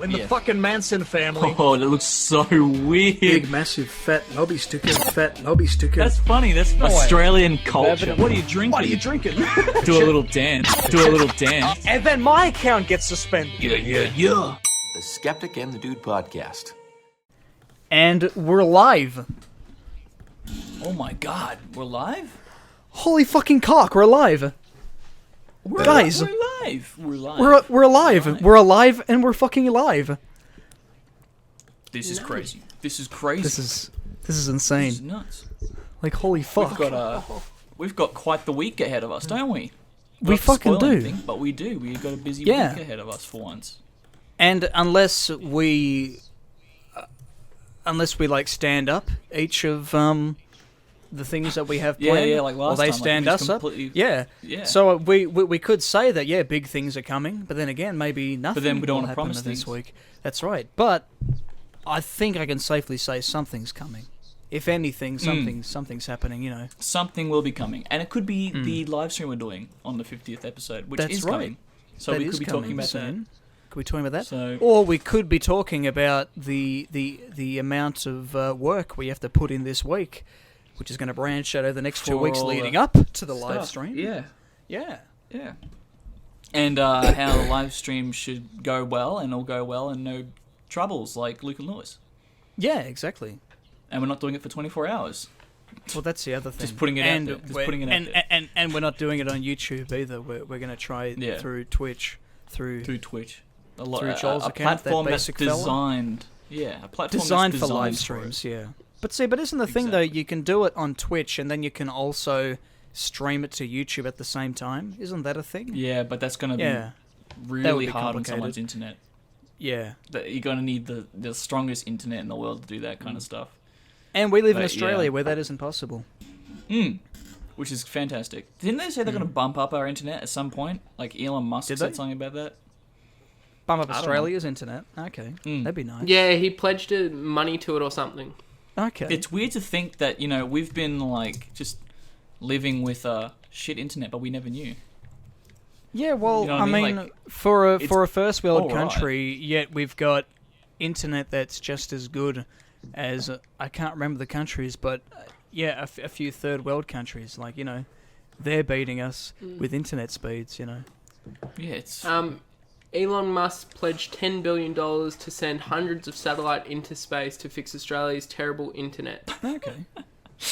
In the fucking Manson family. Oh, that looks so weird. Big, massive, fat lobby sticker. That's funny. That's Australian culture. What are you drinking? What are you drinking? Do a little dance. And then my account gets suspended. Yeah. The Skeptic and the Dude podcast. And we're live. Oh my god, we're live? Holy fucking cock, we're live. Guys, We're live. we're alive. We're alive and we're fucking alive. This is crazy. This is crazy. This is insane. This is nuts. Like, holy fuck. We've got quite the week ahead of us, don't we? We Not to fucking spoil do. anything, but we do. We've got a busy Yeah. week ahead of us for once. And unless we like stand up each of the things that we have planned, yeah, like last or they time, like, stand we just us up. completely- Yeah. Yeah. So we could say that big things are coming, but then again maybe nothing. But then we don't will wanna happen promise this things. week. That's right. But I think I can safely say something's coming. If anything, something's happening. You know. Something will be coming, and it could be the live stream we're doing on the 50th episode, which That's is right. coming. So That we is could be coming talking about soon. that. Could we talk about that? So- Or we could be talking about the amount of work we have to put in this week, which is going to branch out over the next 2 For weeks all leading the up to the live Stuff. stream. Yeah. Yeah. Yeah. And how the live stream should go well, and all go well, and no troubles like Luke and Lewis. Yeah, exactly. And we're not doing it for 24 hours. Well, that's the other thing. Just putting it out there. Just putting it out there. And we're not doing it on YouTube either. We're going to try it through Twitch, through Twitch. through Joel's a account, that platform that's basic fella. designed. Yeah, a platform designed that's for designed live for streams. it. Yeah. But isn't the thing though? You can do it on Twitch, and then you can also stream it to YouTube at the same time. Isn't that a thing? Yeah, but that's going to Yeah. be really be hard on complicated. someone's internet. Yeah. You're going to need the strongest internet in the world to do that Mm. kind of stuff. And we live in But, Australia yeah. where that isn't possible. Which is fantastic. Didn't they say they're going to bump up our internet at some point? Like Elon Musk Did said they? something about that? Bump up I don't Australia's internet. Okay. That'd be nice. Yeah, he pledged money to it or something. Okay. It's weird to think that, we've been like just living with shit internet, but we never knew. Yeah, well, You know what I mean? Like, for it's a first world all right. country, yet we've got internet that's just as good as I can't remember the countries, but a few third world countries. Like they're beating us with internet speeds. Yeah, it's Elon Musk pledged $10 billion to send hundreds of satellites into space to fix Australia's terrible internet. Okay.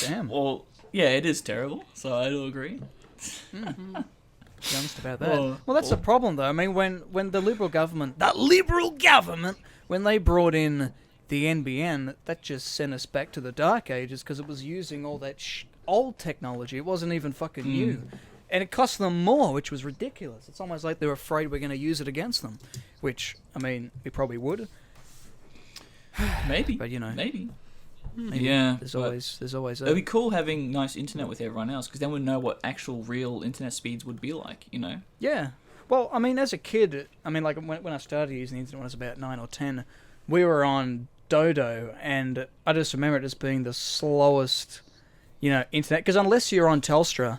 Damn. well, yeah, it is terrible. So I do agree. Be honest about that. Well, Well, that's the problem, though. I mean, when the Liberal government, when they brought in the NBN, that just sent us back to the dark ages because it was using all that old technology. It wasn't even fucking new. And it cost them more, which was ridiculous. It's almost like they're afraid we're going to use it against them, which, I mean, we probably would. Maybe. But, Maybe. Maybe. Yeah. There's but always it'd be cool having nice internet with everyone else, because then we'd know what actual real internet speeds would be like, Yeah. Well, I mean, as a kid, like when I started using the internet when I was about 9 or 10, we were on Dodo, and I just remember it as being the slowest, internet. Because unless you're on Telstra,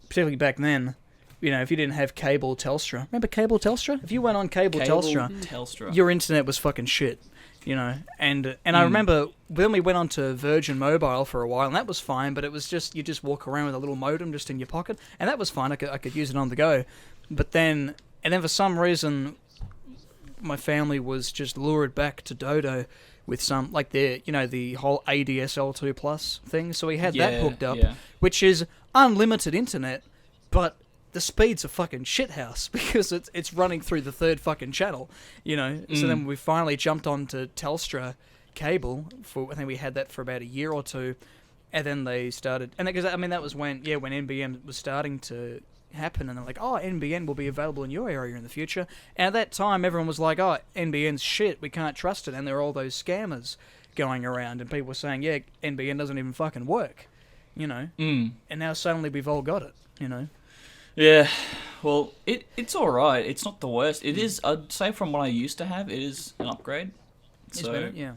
particularly back then, if you didn't have cable Telstra. Remember cable Telstra? If you went on cable Telstra, your internet was fucking shit. And I remember then we went on to Virgin Mobile for a while, and that was fine, but it was just, you just walk around with a little modem just in your pocket, and that was fine. I could use it on the go. But then for some reason, my family was just lured back to Dodo with some, like the whole ADSL2 Plus thing. So we had that hooked up, which is unlimited internet, but the speed's a fucking shithouse because it's running through the third fucking channel, So then we finally jumped onto Telstra cable. I think we had that for about a year or two, and then they started. And because that was when NBN was starting to happen, and they're like, oh, NBN will be available in your area in the future. And at that time, everyone was like, oh, NBN's shit, we can't trust it. And there were all those scammers going around, and people were saying, yeah, NBN doesn't even fucking work, And now suddenly we've all got it, Yeah, well, it's alright. It's not the worst. It is, I'd say from what I used to have, it is an upgrade. It's So, better, yeah.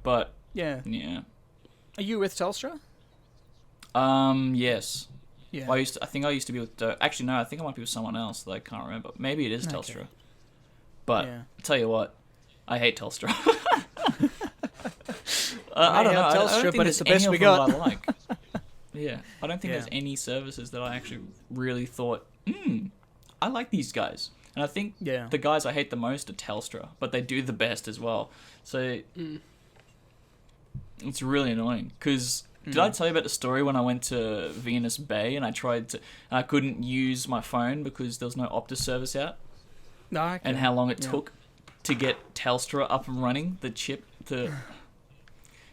But, Yeah. yeah. Are you with Telstra? Yes. Yeah. Well, I think I used to be with, actually no, I think I might be with someone else that I can't remember. Maybe it is Telstra. But Yeah. I tell you what, I hate Telstra. I don't know. I don't Telstra, think but there's it's the best any we of them got. that I like. Yeah, I don't think Yeah. there's any services that I actually really thought, I like these guys. And I think Yeah. the guys I hate the most are Telstra, but they do the best as well. So it's really annoying. Because did I tell you about the story when I went to Venus Bay and I couldn't use my phone because there was no Optus service out? No, okay. And how long it Yeah. took to get Telstra up and running, the chip to...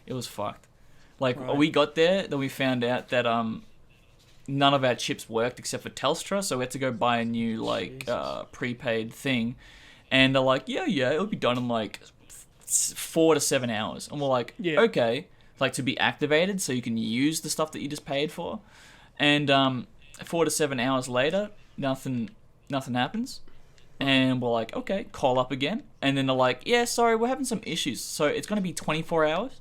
It was fucked. Like, Right. we got there, then we found out that none of our chips worked except for Telstra, so we had to go buy a new, like, prepaid thing. And they're like, yeah, it'll be done in, like, 4 to 7 hours. And we're like, Yeah. okay. Like, to be activated so you can use the stuff that you just paid for. And 4 to 7 hours later, nothing happens. And we're like, okay, call up again. And then they're like, yeah, sorry, we're having some issues. So it's going to be 24 hours.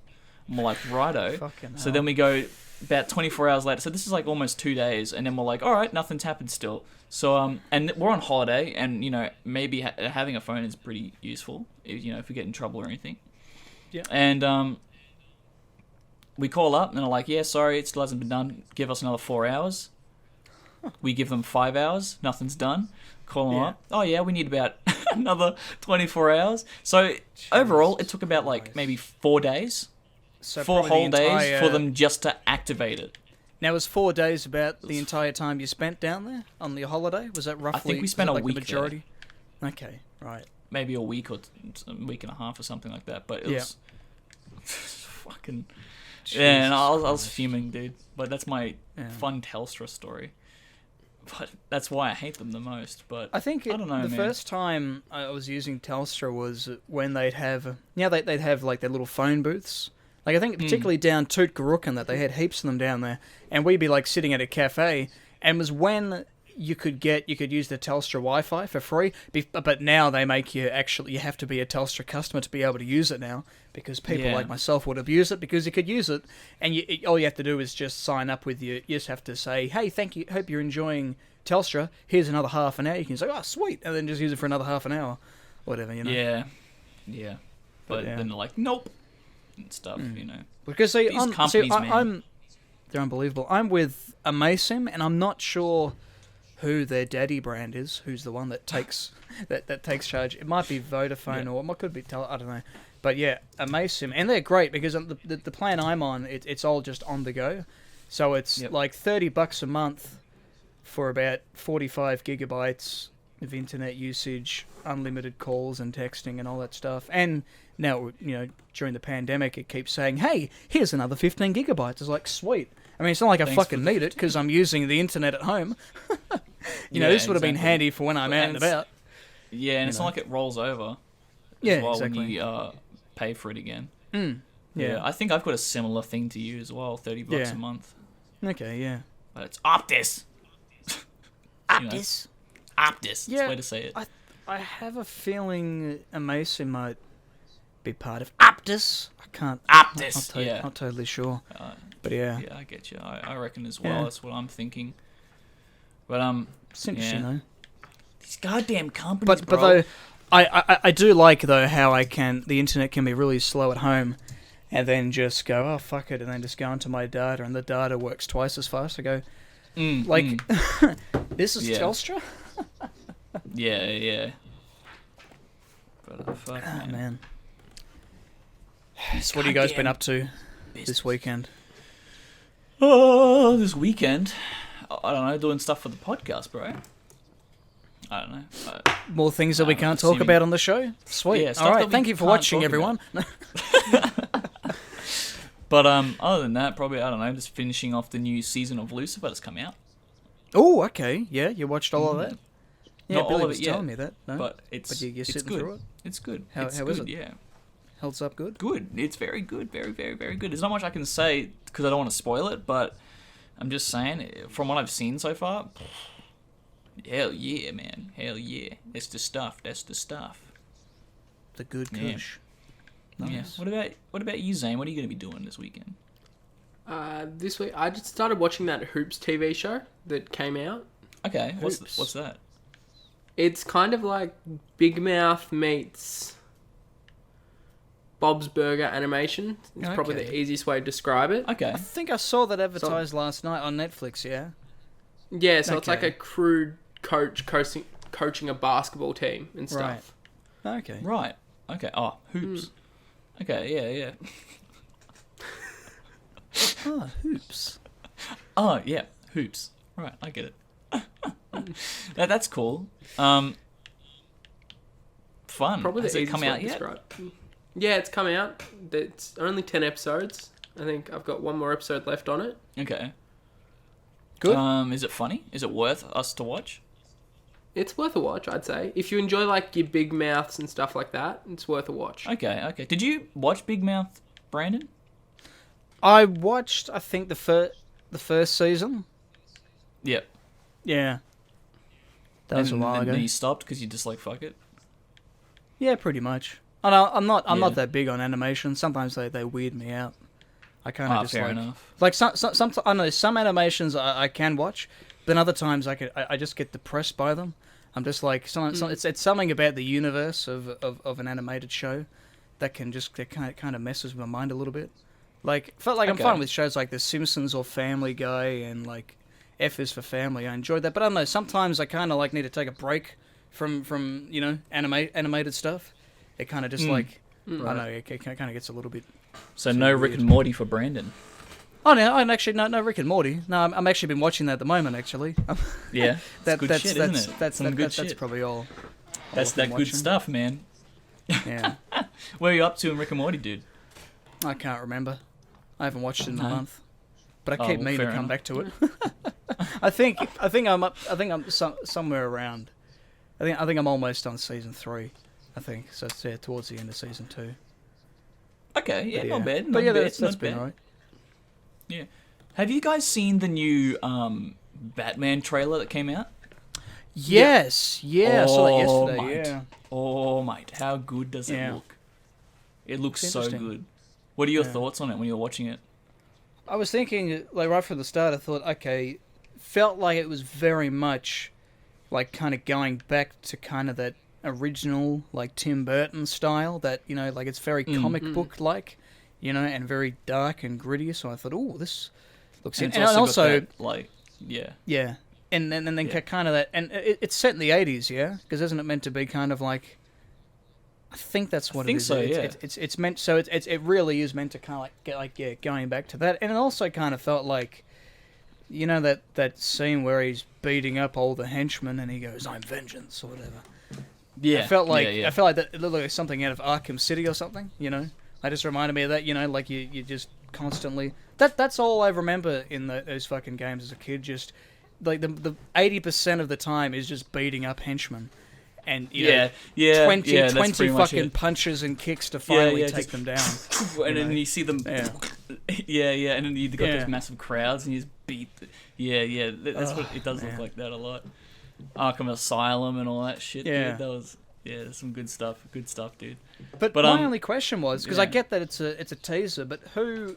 And we're like, righto. Fucking So hell. then we go about 24 hours later. So this is like almost 2 days. And then we're like, all right, nothing's happened still. So, and we're on holiday. And, you know, maybe having a phone is pretty useful, if we get in trouble or anything. Yeah. And we call up and they're like, yeah, sorry, it still hasn't been done. Give us another 4 hours. We give them 5 hours. Nothing's done. Call them Yeah. up. Oh, yeah, we need about another 24 hours. So overall, it took about like maybe 4 days. So 4 probably whole the days entire- for them just to activate it. Now, was 4 days about the entire time you spent down there on the holiday? Was that roughly? we spent was it a like week the majority. Okay, right. Maybe a week or a week and a half or something like that. But it Yeah. was fucking... Yeah, and I was fuming, dude. But that's my fun Telstra story. But that's why I hate them the most. But I think I don't know, the man. first time I was using Telstra was when they'd have, they'd have like their little phone booths. Like I think particularly down Toot Garukan that they had heaps of them down there, and we'd be like sitting at a cafe, and it was when you could use the Telstra Wi-Fi for free, but now they make you have to be a Telstra customer to be able to use it now, because people Yeah. like myself would abuse it because you could use it, and all you have to do is just sign up with you just have to say, hey, thank you, hope you're enjoying Telstra, here's another half an hour. You can say, oh, sweet, and then just use it for another half an hour, whatever, Yeah. But yeah. then they're like, nope, and stuff, Because see, These companies, man. they're unbelievable. I'm with Amasim, and I'm not sure who their daddy brand is. Who's the one that takes that takes charge? It might be Vodafone or it could be I don't know. But yeah, Amasim, and they're great because the plan I'm on, it's all just on the go. So it's like $30 a month for about 45 gigabytes of internet usage, unlimited calls and texting and all that stuff. And now, during the pandemic, it keeps saying, hey, here's another 15 gigabytes. It's like, sweet. I mean, it's not like I Thanks fucking for the need it because I'm using the internet at home. Yeah, This would have been exactly. handy for when I'm out and about. Yeah, and it's not like it rolls over Yeah, as well exactly. when you pay for it again. Yeah. I think I've got a similar thing to you as well, $30 Yeah. a month. Okay, yeah. But it's Optus. Optus? Optus. Yeah, That's the way to say it. I have a feeling Amasim might be part of Optus. I can't. Optus, I'm yeah. not totally sure. But yeah. Yeah, I get you. I reckon as well. Yeah. That's what I'm thinking. But It's interesting though. These goddamn companies, But though, I do like though how the internet can be really slow at home, and then just go, oh fuck it, and then just go into my data, and the data works twice as fast. I go, this is Yeah. Telstra. Yeah. But fuck, Oh man. man. So what have you guys been up to this weekend? Oh, this weekend, I don't know, doing stuff for the podcast, bro. I don't know. More things that we can't talk assuming- about on the show? Sweet. Yeah, stuff All that right, we thank you for can't watching, talk everyone. But other than that, probably, I don't know, just finishing off the new season of Lucifer that's come out. Oh, okay. Yeah, you watched all of that? Yeah, Not Billy all of was it yet, telling me that. No? but it's you're it's sitting good. through it? It's good. How it's is good, it? yeah. Holds up good? Good. It's very good. Very, very, very good. There's not much I can say because I don't want to spoil it, but I'm just saying, from what I've seen so far, hell yeah, man. Hell yeah. That's the stuff. That's the stuff. The good Yeah. kush. Yeah. Nice. What about you, Zane? What are you going to be doing this weekend? This week, I just started watching that Hoops TV show that came out. Okay. Hoops. What's that? It's kind of like Big Mouth meets Bob's Burger animation. It's probably the easiest way to describe it. Okay. I think I saw that advertised last night on Netflix. Yeah. Yeah, so it's like Okay. a crude coach coaching a basketball team and stuff. Okay. Right. Okay. Oh, hoops. Okay. Yeah. Oh, hoops. Oh, yeah. Hoops. Right. I get it. That's cool. Fun. Probably Has the it easiest come way out to yet? describe. Yeah, it's come out. It's only 10 episodes. I think I've got one more episode left on it. Okay. Good. Is it funny? Is it worth us to watch? It's worth a watch, I'd say. If you enjoy like your big mouths and stuff like that, it's worth a watch. Okay. Did you watch Big Mouth, Brandon? I watched, I think, the first season. Yep. Yeah. That was a while ago. Then you stopped because you just like fuck it. Yeah, pretty much. I know, I'm Yeah. not that big on animation. Sometimes they weird me out. I kind of just fair like enough. like some I know some animations I can watch, but other times I just get depressed by them. I'm just like it's something about the universe of an animated show that kind of messes with my mind a little bit. Like felt like I'm Okay. fine with shows like The Simpsons or Family Guy and like F is for Family. I enjoyed that, but I don't know. Sometimes I kind of like need to take a break from animated stuff. It kind of just like I don't know. It kind of gets a little bit. So no Rick weird. and Morty for Brandon. Oh no, I'm actually no Rick and Morty. No, I'm actually been watching that at the moment. Actually, Yeah. That's good that's shit, that's isn't it? that's Some good shit. that's probably all. That's I've been that good watching. stuff, man. Yeah, Where are you up to in Rick and Morty, dude? I can't remember. I haven't watched it in a No. month, but I Oh, keep well, meaning fair to come enough. back to it. I think I'm up. I think I'm somewhere around. I think I'm almost on season 3. I think so. It's towards the end of season 2. Okay, yeah, But not bad. But Not yeah, bad, that's not been bad. alright. Yeah. Have you guys seen the new Batman trailer that came out? Yes, yeah, I saw that yesterday. mate. Yeah. Oh, mate, how good does it Yeah. look? It looks It's so interesting. good. What are your Yeah. thoughts on it when you were watching it? I was thinking, like, right from the start, I thought, okay, felt like it was very much, like, kind of going back to kind of that original, like, Tim Burton style, that, like, it's very comic book-like, and very dark and gritty, so I thought, oh, this looks... And And it's also, got that, like, yeah. yeah, and then Yeah. kind of that... And it's set in the 80s, yeah? Because isn't it meant to be kind of like... I think that's what think it is. so, It's meant so it really is meant to kind of like get like going back to that, and it also kind of felt like, that scene where he's beating up all the henchmen and he goes, "I'm vengeance" or whatever. Yeah. I felt like yeah. I felt like that it looked like something out of Arkham City or something. I just reminded me of that. Like you just constantly that's all I remember in those fucking games as a kid. Just like the 80% of the time is just beating up henchmen. And yeah, 20 that's pretty much fucking it. punches and kicks to finally yeah, take just- them down. And then know. you see them, Yeah. yeah, and then you got Yeah. those massive crowds, and you just beat, that's what it does look man. like that a lot. Arkham Asylum and all that shit. Yeah. Dude, that was some good stuff, dude. But But, my only question was, because I yeah. get that it's a teaser, but who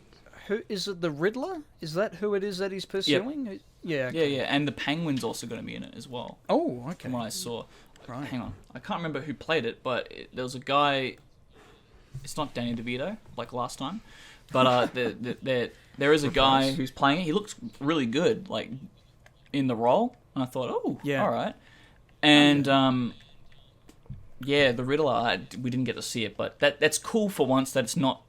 is it? The Riddler? Is that who it is that he's pursuing? Yeah. Yeah, and the Penguin's also going to be in it as well, Oh, okay. from what I saw. Right. Hang on, I can't remember who played it, but there was a guy. It's not Danny DeVito like last time, but there is a guy who's playing it. He looks really good, like in the role, and I thought, oh, Yeah. all right. And the Riddler, we didn't get to see it, but that's cool for once that it's not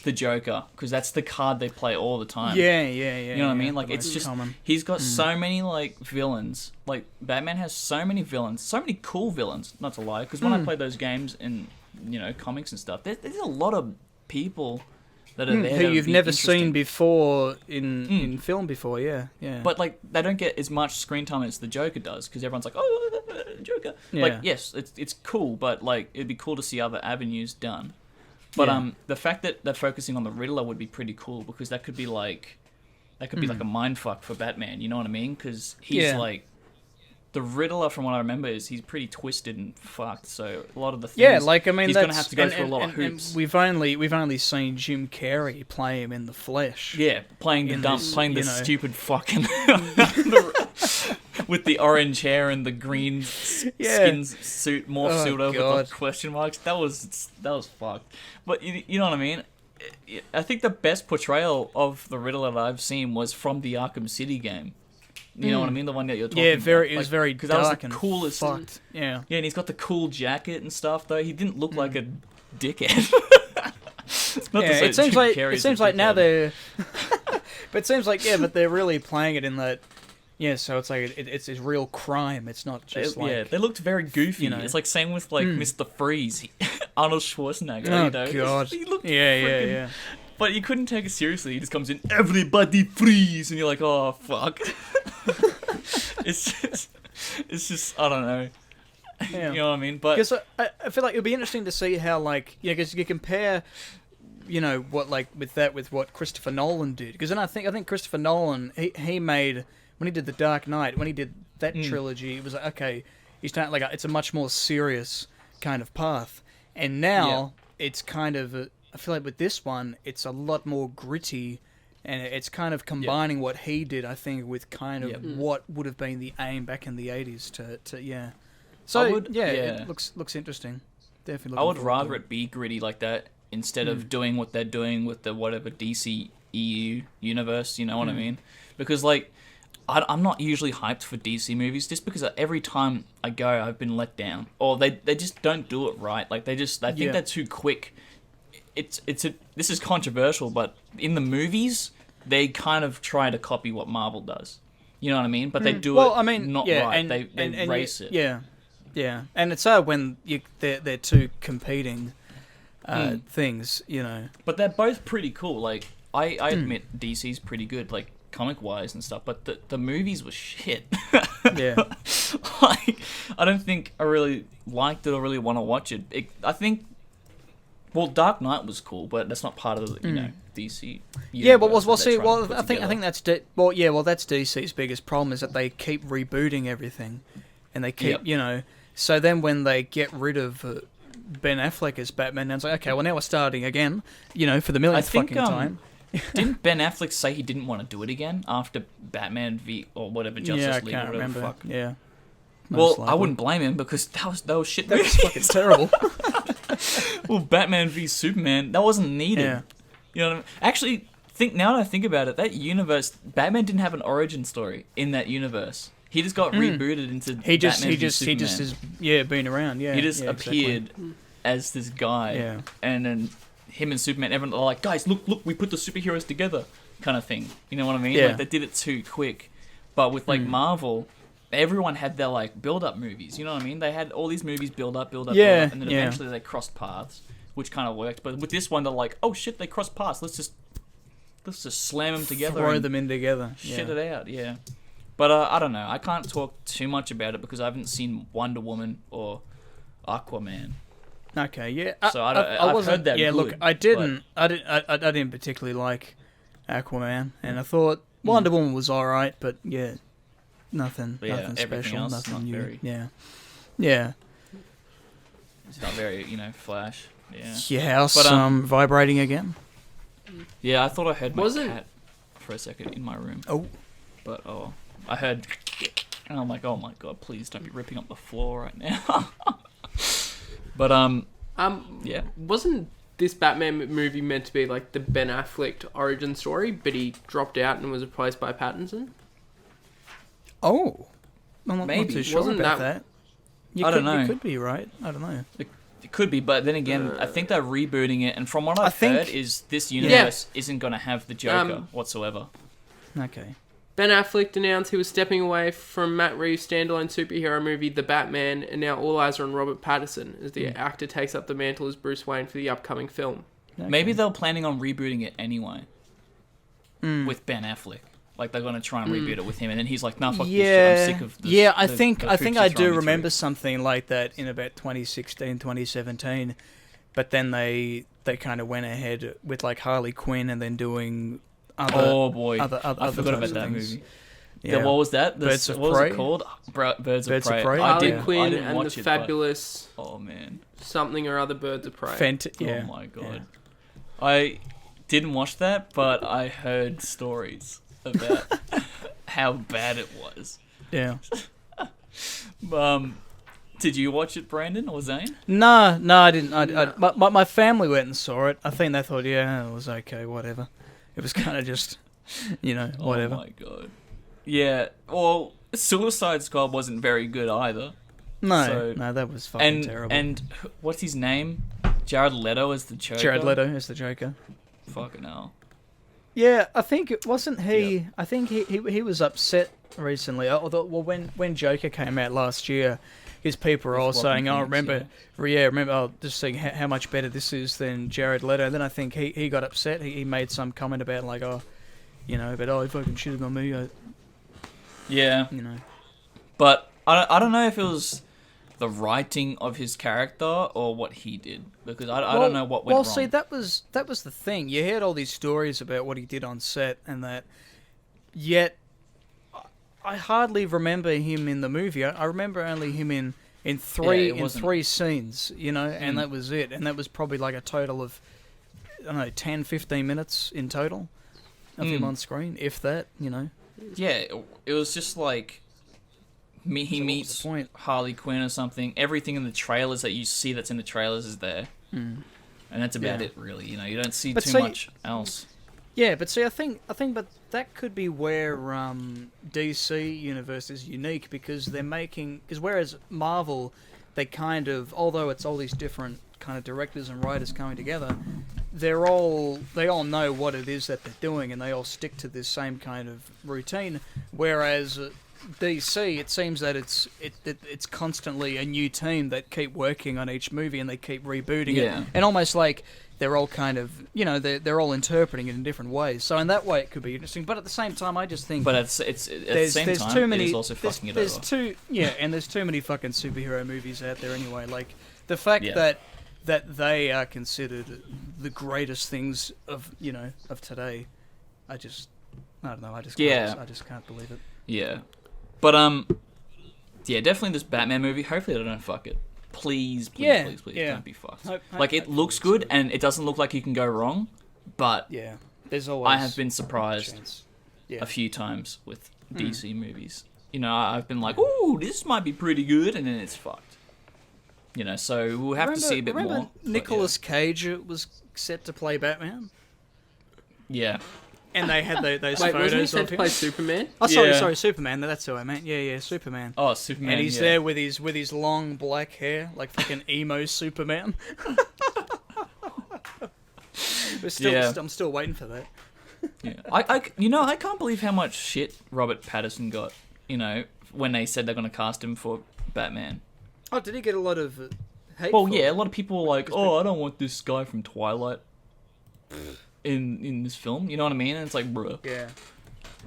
the Joker, because that's the card they play all the time. Yeah. You know what I mean? Like, the it's most just common. he's got so many like villains. Like Batman has so many villains, so many cool villains. Not to lie, because when I played those games in comics and stuff, there's a lot of people that are there who that would you've be never interesting. seen before in film before. Yeah. But like they don't get as much screen time as the Joker does, because everyone's like, oh, Joker. Yeah. Like, yes, it's cool, but like it'd be cool to see other avenues done. But Yeah. the fact that they're focusing on the Riddler would be pretty cool, because that could be like a mindfuck for Batman. You know what I mean? Because he's Yeah. like the Riddler. From what I remember, is he's pretty twisted and fucked. So a lot of the things, Yeah, like I mean, he's that's, gonna have to go through a lot of and hoops. we've only seen Jim Carrey play him in the flesh. Yeah, playing the in dumb, this, playing the you know. stupid fucking. with the orange hair and the green skin suit, morph suit over God. the question marks. That was fucked. But you know what I mean? I think the best portrayal of the Riddler that I've seen was from the Arkham City game. You know what I mean? The one that you're talking about. Yeah, it was very because that was dark the and coolest. fucked. Yeah. Yeah, and he's got the cool jacket and stuff. Though he didn't look like a dickhead. Not to Yeah, say it seems Jim like Carrey's it seems a like now dickhead. they're, but it seems like but they're really playing it in that, So it's like it's a real crime. It's not just like they looked very goofy. you know. It's like same with like Mr. Freeze, Arnold Schwarzenegger. Oh you know? God! He looked yeah. freaking- But you couldn't take it seriously. He just comes in, everybody freeze, and you're like, oh fuck. it's just I don't know. Yeah. You know what I mean? But Because I feel like it'd be interesting to see how because you compare, what with what Christopher Nolan did. Because then I think Christopher Nolan he made when he did The Dark Knight, when he did that trilogy, it was like okay, he's not like it's a much more serious kind of path, and now it's kind of I feel like with this one it's a lot more gritty. And it's kind of combining what he did, I think, with kind of what would have been the aim back in the 80s to. So it looks interesting. Definitely. I would looking forward to rather it be gritty like that instead of doing what they're doing with the whatever DC EU universe. You know what I mean? Because like I'm not usually hyped for DC movies just because every time I go I've been let down, or they just don't do it right. Like I think they're too quick. This is controversial, but in the movies they kind of try to copy what Marvel does. You know what I mean? But they do not right. They race it. Yeah, and it's hard when they're two competing things, But they're both pretty cool. Like I admit DC's pretty good, like comic wise and stuff. But the movies were shit. Yeah. Like I don't think I really liked it or really want to watch it. I think. Well, Dark Knight was cool, but that's not part of the DC. Yeah, but I think that's that's DC's biggest problem is that they keep rebooting everything, and they keep So then when they get rid of Ben Affleck as Batman, it's like okay, well now we're starting again, for the millionth fucking time. Didn't Ben Affleck say he didn't want to do it again after Batman v or whatever Justice League or whatever remember. the fuck? Yeah. Well, I wouldn't blame him because that was shit. That was fucking terrible. Well, Batman v Superman, that wasn't needed. Yeah. You know what I mean? Actually, now that I think about it, that universe, Batman didn't have an origin story in that universe. He just got rebooted into Batman v Superman. He just is been around. Yeah. He just exactly. appeared as this guy. Yeah. And then him and Superman, everyone are like, guys, look, we put the superheroes together, kind of thing. You know what I mean? Yeah. Like they did it too quick. But with like Marvel, everyone had their like build-up movies. You know what I mean? They had all these movies build up, and then eventually they crossed paths, which kind of worked. But with this one, they're like, oh shit, they crossed paths. Let's just slam them together, throw them in together, shit it out. Yeah. But I don't know. I can't talk too much about it because I haven't seen Wonder Woman or Aquaman. Okay, yeah. So I've heard that. Yeah, good, look, I didn't particularly like Aquaman, and I thought Wonder Woman was all right, but nothing special, else nothing not new. very- Yeah. It's not very, flash. Yeah. Your house But, vibrating again. Yeah, I thought I heard my Wasn't- cat for a second in my room. Oh. But I heard, and I'm like, oh my god, please don't be ripping up the floor right now. But yeah. Wasn't this Batman movie meant to be like the Ben Affleck origin story, but he dropped out and was replaced by Pattinson? Oh. I'm not Maybe. too sure Wasn't about that- that. I don't know. You could be right. I don't know. It could be, but then again, I think they're rebooting it, and from what I've think- heard, is this universe isn't going to have the Joker whatsoever. Okay. Ben Affleck announced he was stepping away from Matt Reeves' standalone superhero movie The Batman, and now all eyes are on Robert Pattinson as the actor takes up the mantle as Bruce Wayne for the upcoming film. Okay. Maybe they're planning on rebooting it anyway with Ben Affleck. Like they're going to try and reboot it with him, and then he's like, "Nah, fuck this shit. I'm sick of this." Yeah, I the think hoops I you're do throwing me remember through." something like that in about 2016, 2017. But then they kind of went ahead with like Harley Quinn and then doing other. Oh boy, other I forgot about types of that things. movie. Yeah. What was that? Birds of what was Prey? it called? Birds of Prey. Prey? I Harley didn't Quinn and watch the it, but- fabulous Oh man. something or other Birds of Prey. Yeah. Oh my god. Yeah. I didn't watch that, but I heard stories about how bad it was. Yeah. Did you watch it, Brandon or Zane? No, I didn't. My family went and saw it. I think they thought, yeah, it was okay, whatever. It was kind of just, whatever. Oh my god. Yeah. Well, Suicide Squad wasn't very good either. No, that was fucking terrible. And what's his name? Jared Leto as the Joker. Jared Leto as the Joker. Fucking hell. Yeah, I think it wasn't he. Yep. I think he was upset recently. Although, when Joker came out last year, his people were all saying, "Oh, remember, just saying how much better this is than Jared Leto." And then I think he got upset. He made some comment about like, he fucking shitted on me. Yeah. But I don't know if it was the writing of his character or what he did, because I don't know what went wrong. Well, see, that was the thing. You heard all these stories about what he did on set and that, yet I hardly remember him in the movie. I remember only him in three scenes, and that was it. And that was probably like a total of, 10, 15 minutes in total of him on screen, if that, Yeah, it was just like he meets Harley Quinn or something. Everything in the trailers that you see that's in the trailers is there. And that's about it, really. You don't see too much else. Yeah, but see, I think but that could be where DC Universe is unique, because because whereas Marvel, they kind of, although it's all these different kind of directors and writers coming together, they all know what it is that they're doing, and they all stick to this same kind of routine. Whereas DC, it seems that it's constantly a new team that keep working on each movie, and they keep rebooting it, and almost like they're all kind of, they're all interpreting it in different ways. So in that way, it could be interesting. But at the same time, I just think, but at the same time, it is also fucking it over. And there's too many fucking superhero movies out there anyway. Like the fact that they are considered the greatest things of today, I don't know. I just can't believe it. Yeah. But definitely this Batman movie. Hopefully they don't fuck it. Please, don't be fucked. It looks good, and it doesn't look like you can go wrong. But there's always I have been surprised a few times with DC movies. I've been like, "Ooh, this might be pretty good," and then it's fucked. So we'll have to see a bit more. Nicolas Cage was set to play Batman. Yeah. And they had those photos wasn't he of set him. to play Superman? Oh, sorry, Superman. That's who I meant. Yeah, Superman. Oh, Superman. And he's there with his long black hair, like fucking emo Superman. I'm still waiting for that. Yeah, I can't believe how much shit Robert Pattinson got. When they said they're going to cast him for Batman. Oh, did he get a lot of hate? Well, yeah, a lot of people were like, "Oh, I don't want this guy from Twilight in this film." You know what I mean? And it's like, bruh. Yeah.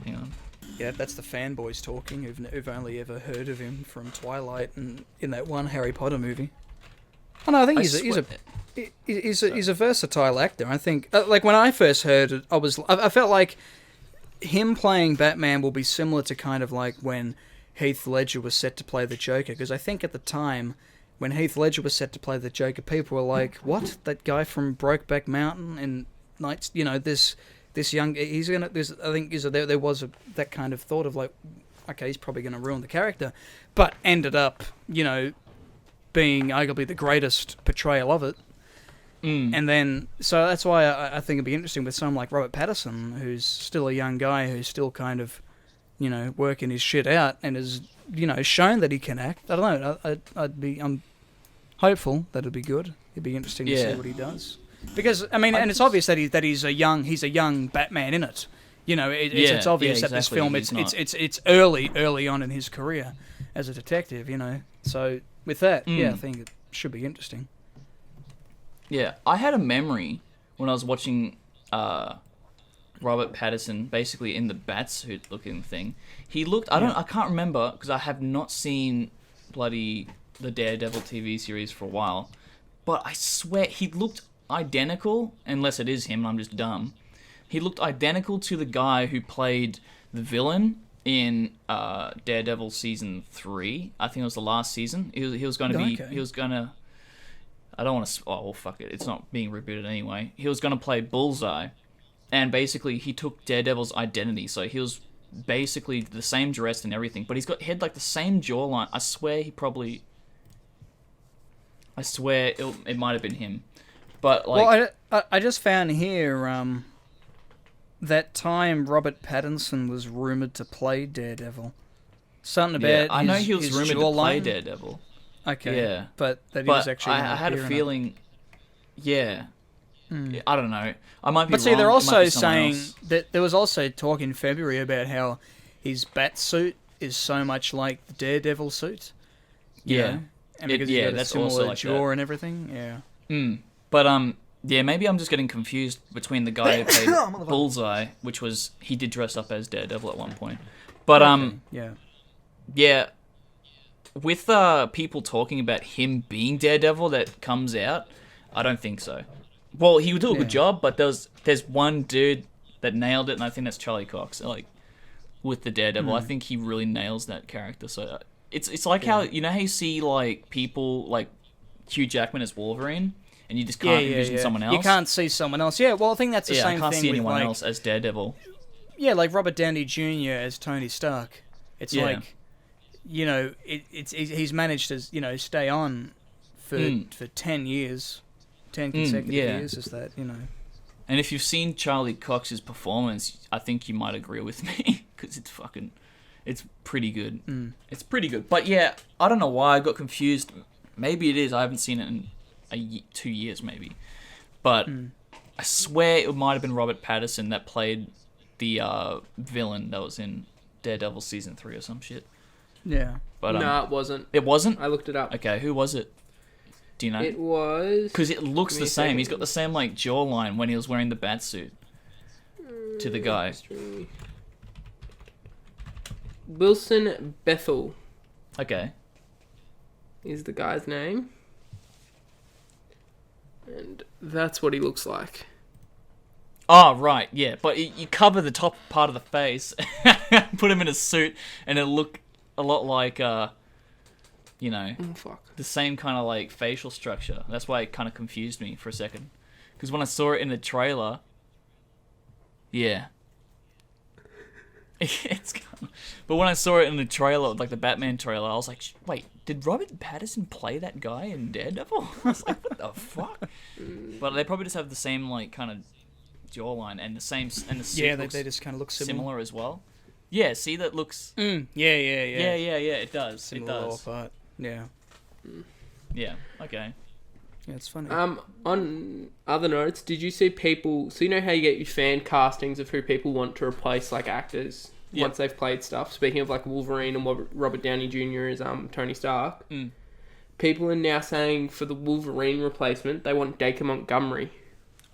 Hang on. Yeah, that's the fanboys talking who've only ever heard of him from Twilight and in that one Harry Potter movie. Oh no, I think he's a versatile actor. I think like when I first heard it, I felt like him playing Batman will be similar to kind of like when Heath Ledger was set to play the Joker, because I think at the time when Heath Ledger was set to play the Joker, people were like, "What? That guy from Brokeback Mountain and Nights? This young? He's gonna." There was that kind of thought of like, okay, he's probably gonna ruin the character, but ended up, being arguably the greatest portrayal of it. And then, so that's why I think it'd be interesting with someone like Robert Pattinson, who's still a young guy, who's still kind of, working his shit out and has, shown that he can act. I don't know. I'm hopeful that it'd be good. It'd be interesting to see what he does. Because and it's obvious that he's a young Batman in it. It's obvious that this film it's early on in his career as a detective. So with that, I think it should be interesting. Yeah, I had a memory when I was watching Robert Pattinson, basically in the Batsuit looking thing. He looked. I can't remember because I have not seen bloody the Daredevil TV series for a while. But I swear he looked identical, unless it is him and I'm just dumb. He looked identical to the guy who played the villain in Daredevil season 3. I think it was the last season. He was going to be. Okay. He was going to. I don't want to. Oh, well, fuck it. It's not being rebooted anyway. He was going to play Bullseye, and basically he took Daredevil's identity. So he was basically the same dress and everything, but he had like the same jawline. I swear it might have been him. But like, well, I just found here that time Robert Pattinson was rumored to play Daredevil. Something about yeah, I know his- he was his rumored to play jawline. Daredevil. Okay, Yeah. but that he was But actually. I had a feeling, yeah. I don't know. I might be But see, wrong. they're It might also be someone saying else. that there was also talk in February about how his bat suit is so much like the Daredevil suit. you Yeah. know? And because he's got a that's similar also like jaw that. and everything. Yeah. But yeah, maybe I'm just getting confused between the guy who played Bullseye, which was he did dress up as Daredevil at one point. But Yeah. yeah, with people talking about him being Daredevil that comes out, I don't think so. Well, he would do a good job, but there's one dude that nailed it, and I think that's Charlie Cox. Like with the Daredevil, I think he really nails that character. So it's like how you know how you see like people like Hugh Jackman as Wolverine, and you just can't envision someone else. You can't see someone else. Yeah, well, I think that's the I same can't thing see with anyone like, else as Daredevil. yeah, like Robert Downey Jr. as Tony Stark. It's Yeah. like, you know, he's managed to, you know, stay on for 10 years, 10 consecutive years. Is that, you know? And if you've seen Charlie Cox's performance, I think you might agree with me because it's pretty good. It's pretty good. But yeah, I don't know why I got confused. Maybe it is. I haven't seen it in 2 years, maybe. But I swear it might have been Robert Pattinson that played the villain that was in Daredevil season 3 or some shit. Yeah. But No, it wasn't. it wasn't. I looked it up. Okay, who was it? Do you know? It was... Because it looks Give me the a same. second. He's got the same like jawline when he was wearing the bat suit to the guy. Wilson Bethel Okay. is the guy's name. And that's what he looks like. Oh, right, yeah. But you cover the top part of the face, put him in a suit, and it'll look a lot like, you know, Oh, fuck. the same kind of, like, facial structure. That's why it kind of confused me for a second. Because when I saw it in the trailer, yeah. It's kind of, but when I saw it in the trailer, like the Batman trailer, I was like, wait, did Robert Pattinson play that guy in Daredevil? I was like, what the fuck? But they probably just have the same, like, kind of jawline and the same, and the suit looks they just kind of look similar. as well. Yeah, see, that looks... Yeah, Yeah, it does. Similar it lower does. part. Yeah. Yeah, okay. Yeah, it's funny. On other notes, did you see people... So you know how you get your fan castings of who people want to replace, like, actors Yep. once they've played stuff? Speaking of, like, Wolverine and Robert Downey Jr. as Tony Stark. People are now saying for the Wolverine replacement, they want Dacre Montgomery.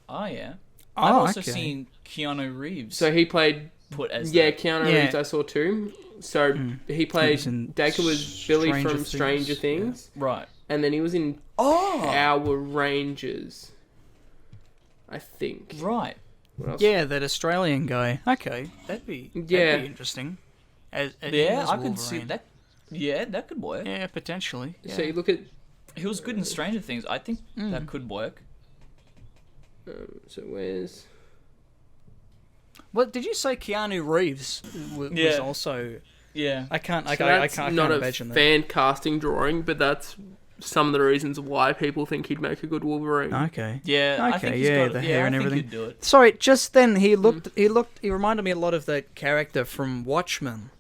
Oh, yeah. Oh, I've also okay. seen Keanu Reeves So he played... put as Yeah, that. Keanu Yeah. Reeves I saw too. So he played... was in Dacre was Billy Stranger from Things, Stranger yeah. Things. Right. And then he was in Power Rangers. I think. Right. What else? Yeah, that Australian guy. Okay, that'd be interesting. As Yeah, as I could see Wolverine. that. Yeah, that could work. Yeah, potentially. So Yeah. you look at... He was good in Stranger Things. I think that could work. So where's... What did you say? Keanu Reeves was Yeah. also. Yeah. I can't. I So can't that's not a imagine that. fan casting drawing, but that's some of the reasons why people think he'd make a good Wolverine. Okay. Yeah. I Okay, think he's yeah, got, the yeah, hair I and think everything. he'd do it. Sorry, just then he reminded me a lot of that character from Watchmen.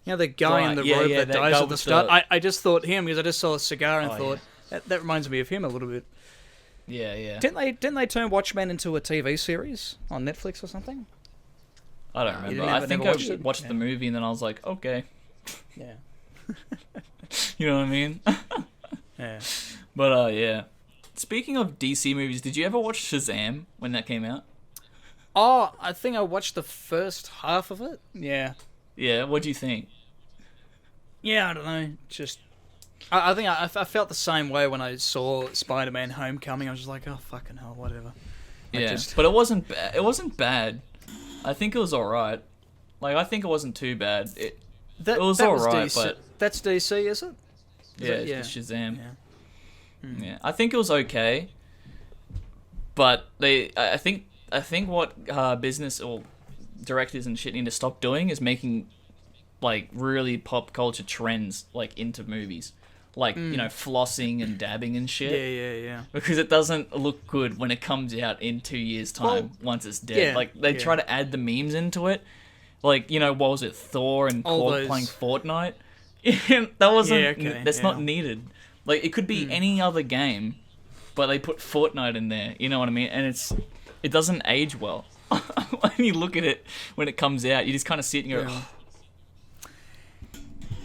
You know, the guy in Right, the yeah, robe yeah, that that dies guy at the with start. the- I just thought him because I just saw a cigar and Oh, thought that reminds me of him a little bit. Yeah, yeah. Didn't they turn Watchmen into a TV series on Netflix or something? I don't remember. never- I think never I watched it? watched Yeah. the movie and then I was like, okay. Yeah. You know what I mean? Yeah. But yeah. Speaking of DC movies, did you ever watch Shazam when that came out? Oh, I think I watched the first half of it. Yeah. Yeah, what do you think? Yeah, I don't know. Just, I think I felt the same way when I saw Spider-Man: Homecoming. I was just like, oh fucking hell, whatever. Yeah, but it wasn't it wasn't bad. I think it was alright. Like, I think it wasn't too bad. It was alright, DC. but... That's DC, is it? Yeah, it? Yeah. it's Shazam. Yeah. Yeah, I think it was okay, but I think what business or directors and shit need to stop doing is making like really pop culture trends like into movies, like flossing and dabbing and shit. Yeah. Because it doesn't look good when it comes out in 2 years' time. Well, once it's dead, yeah, like they try to add the memes into it, like what was it, Thor and All Korg those- playing Fortnite? That wasn't. Yeah, okay, that's yeah. not needed. Like it could be any other game, but they put Fortnite in there. You know what I mean? And it doesn't age well. When you look at it when it comes out, you just kind of sit and go. Yeah.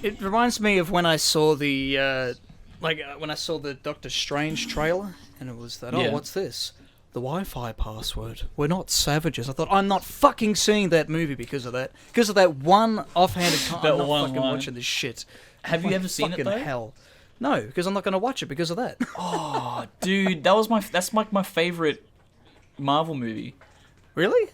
It reminds me of when I saw the when I saw the Doctor Strange trailer, and it was that. Yeah. Oh, what's this? The Wi-Fi password. We're not savages. I thought I'm not fucking seeing that movie because of that. Because of that one offhanded. That I'm not one fucking line. watching this shit. Have you Like ever seen it fucking though? hell. No, because I'm not going to watch it because of that. Oh, dude, that's like my favorite Marvel movie. Really?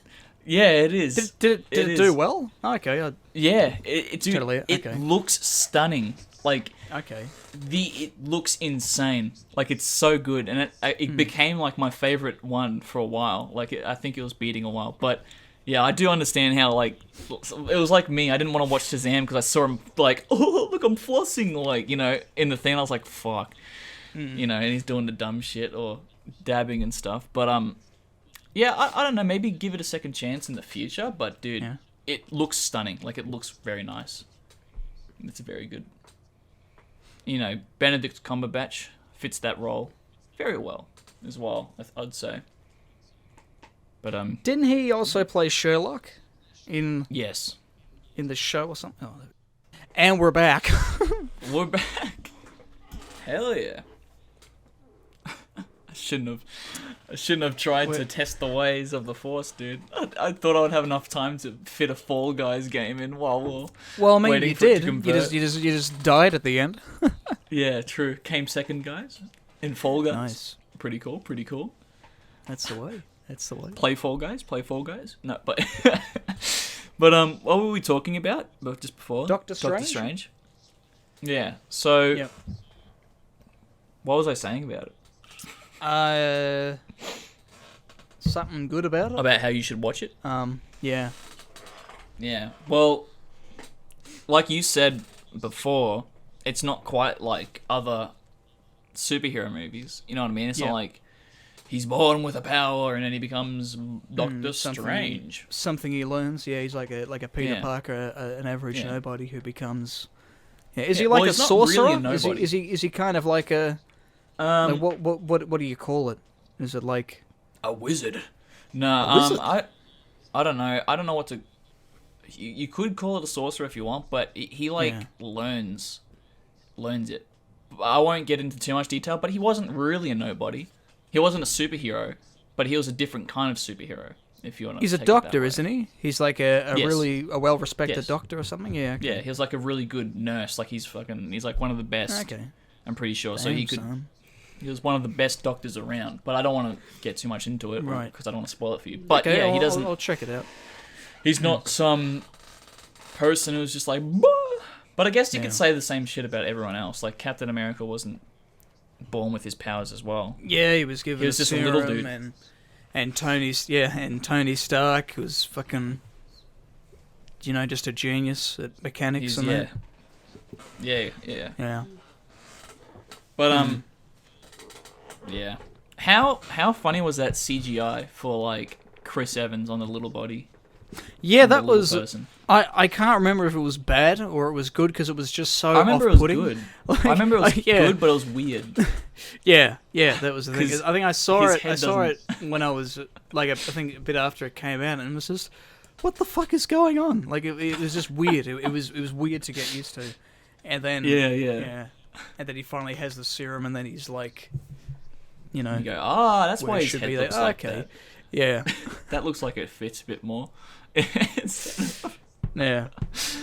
Yeah, it is. Did it is. do well? Okay. Yeah, it Totally, it okay. looks stunning. Like Okay. it looks insane. Like it's so good, and it became like my favorite one for a while. Like I think it was beating a while, but yeah, I do understand how like it was like me. I didn't want to watch Shazam because I saw him like, oh look, I'm flossing, like in the thing. I was like, fuck, and he's doing the dumb shit or dabbing and stuff. But yeah, I don't know. Maybe give it a second chance in the future. But dude, Yeah. it looks stunning. Like it looks very nice. It's very good. Benedict Cumberbatch fits that role very well as well, I'd say. But Didn't he also play Sherlock in yes, the show or something? Oh, and we're back. we're back. Hell yeah. I shouldn't have tried to test the ways of the Force, dude. I thought I would have enough time to fit a Fall Guys game in while Well, I mean, waiting you for it did. to You convert. just died at the end. Yeah, true. Came second, guys, in Fall Guys. Nice. Pretty cool. Pretty cool. That's the way. That's the way. Play Fall Guys. Play Fall Guys. No, but but what were we talking about? Just before Doctor Doctor Strange? Strange. Yeah. So Yep. what was I saying about it? Something good about it. About how you should watch it. Yeah. Yeah. Well, like you said before, it's not quite like other superhero movies. You know what I mean? It's Yeah. not like he's born with a power and then he becomes Doctor something- Strange. Something he learns. Yeah, he's like a Peter Yeah. Parker, an average Yeah. nobody who becomes. Yeah, is he Yeah, like well, a he's not really sorcerer? a nobody. Is he kind of like a like what do you call it? Is it like A wizard? No, wizard? I don't know. I don't know what to. You could call it a sorcerer if you want, but he like Yeah. learns it. I won't get into too much detail, but he wasn't really a nobody. He wasn't a superhero, but he was a different kind of superhero. If you want to. he's a doctor, isn't he? He's like a Yes. really well-respected Yes. doctor or something. Yeah. Okay. Yeah, he was like a really good nurse. Like he's like one of the best. Okay. I'm pretty sure. So Damn, he could. son. He was one of the best doctors around, but I don't want to get too much into it, Right. Because I don't want to spoil it for you. But Okay, yeah, he I'll- doesn't. I'll check it out. He's not some person who's just like. "Bah." But I guess you Yeah. could say the same shit about everyone else. Like Captain America wasn't born with his powers as well. Yeah, he was given He was a just a little serum dude. and Tony Stark was fucking, just a genius at mechanics He's and yeah. that. Yeah. Yeah. But yeah. How funny was that CGI for like Chris Evans on the little body? Yeah, The that little was. person. I can't remember if it was bad or it was good because it was just so I remember it was off-putting. good. Like- I remember it was like, yeah. good, but it was weird. Yeah, that was the thing. 'Cause I think I saw his it. I head saw it when I was like, I think a bit after it came out, and it was just, what the fuck is going on? Like it was just weird. It was weird to get used to, and then Yeah. and then he finally has the serum, and then he's like, You go, that's where why it his should head be. looks Like, like okay, that. yeah, That looks like it fits a bit more. yeah.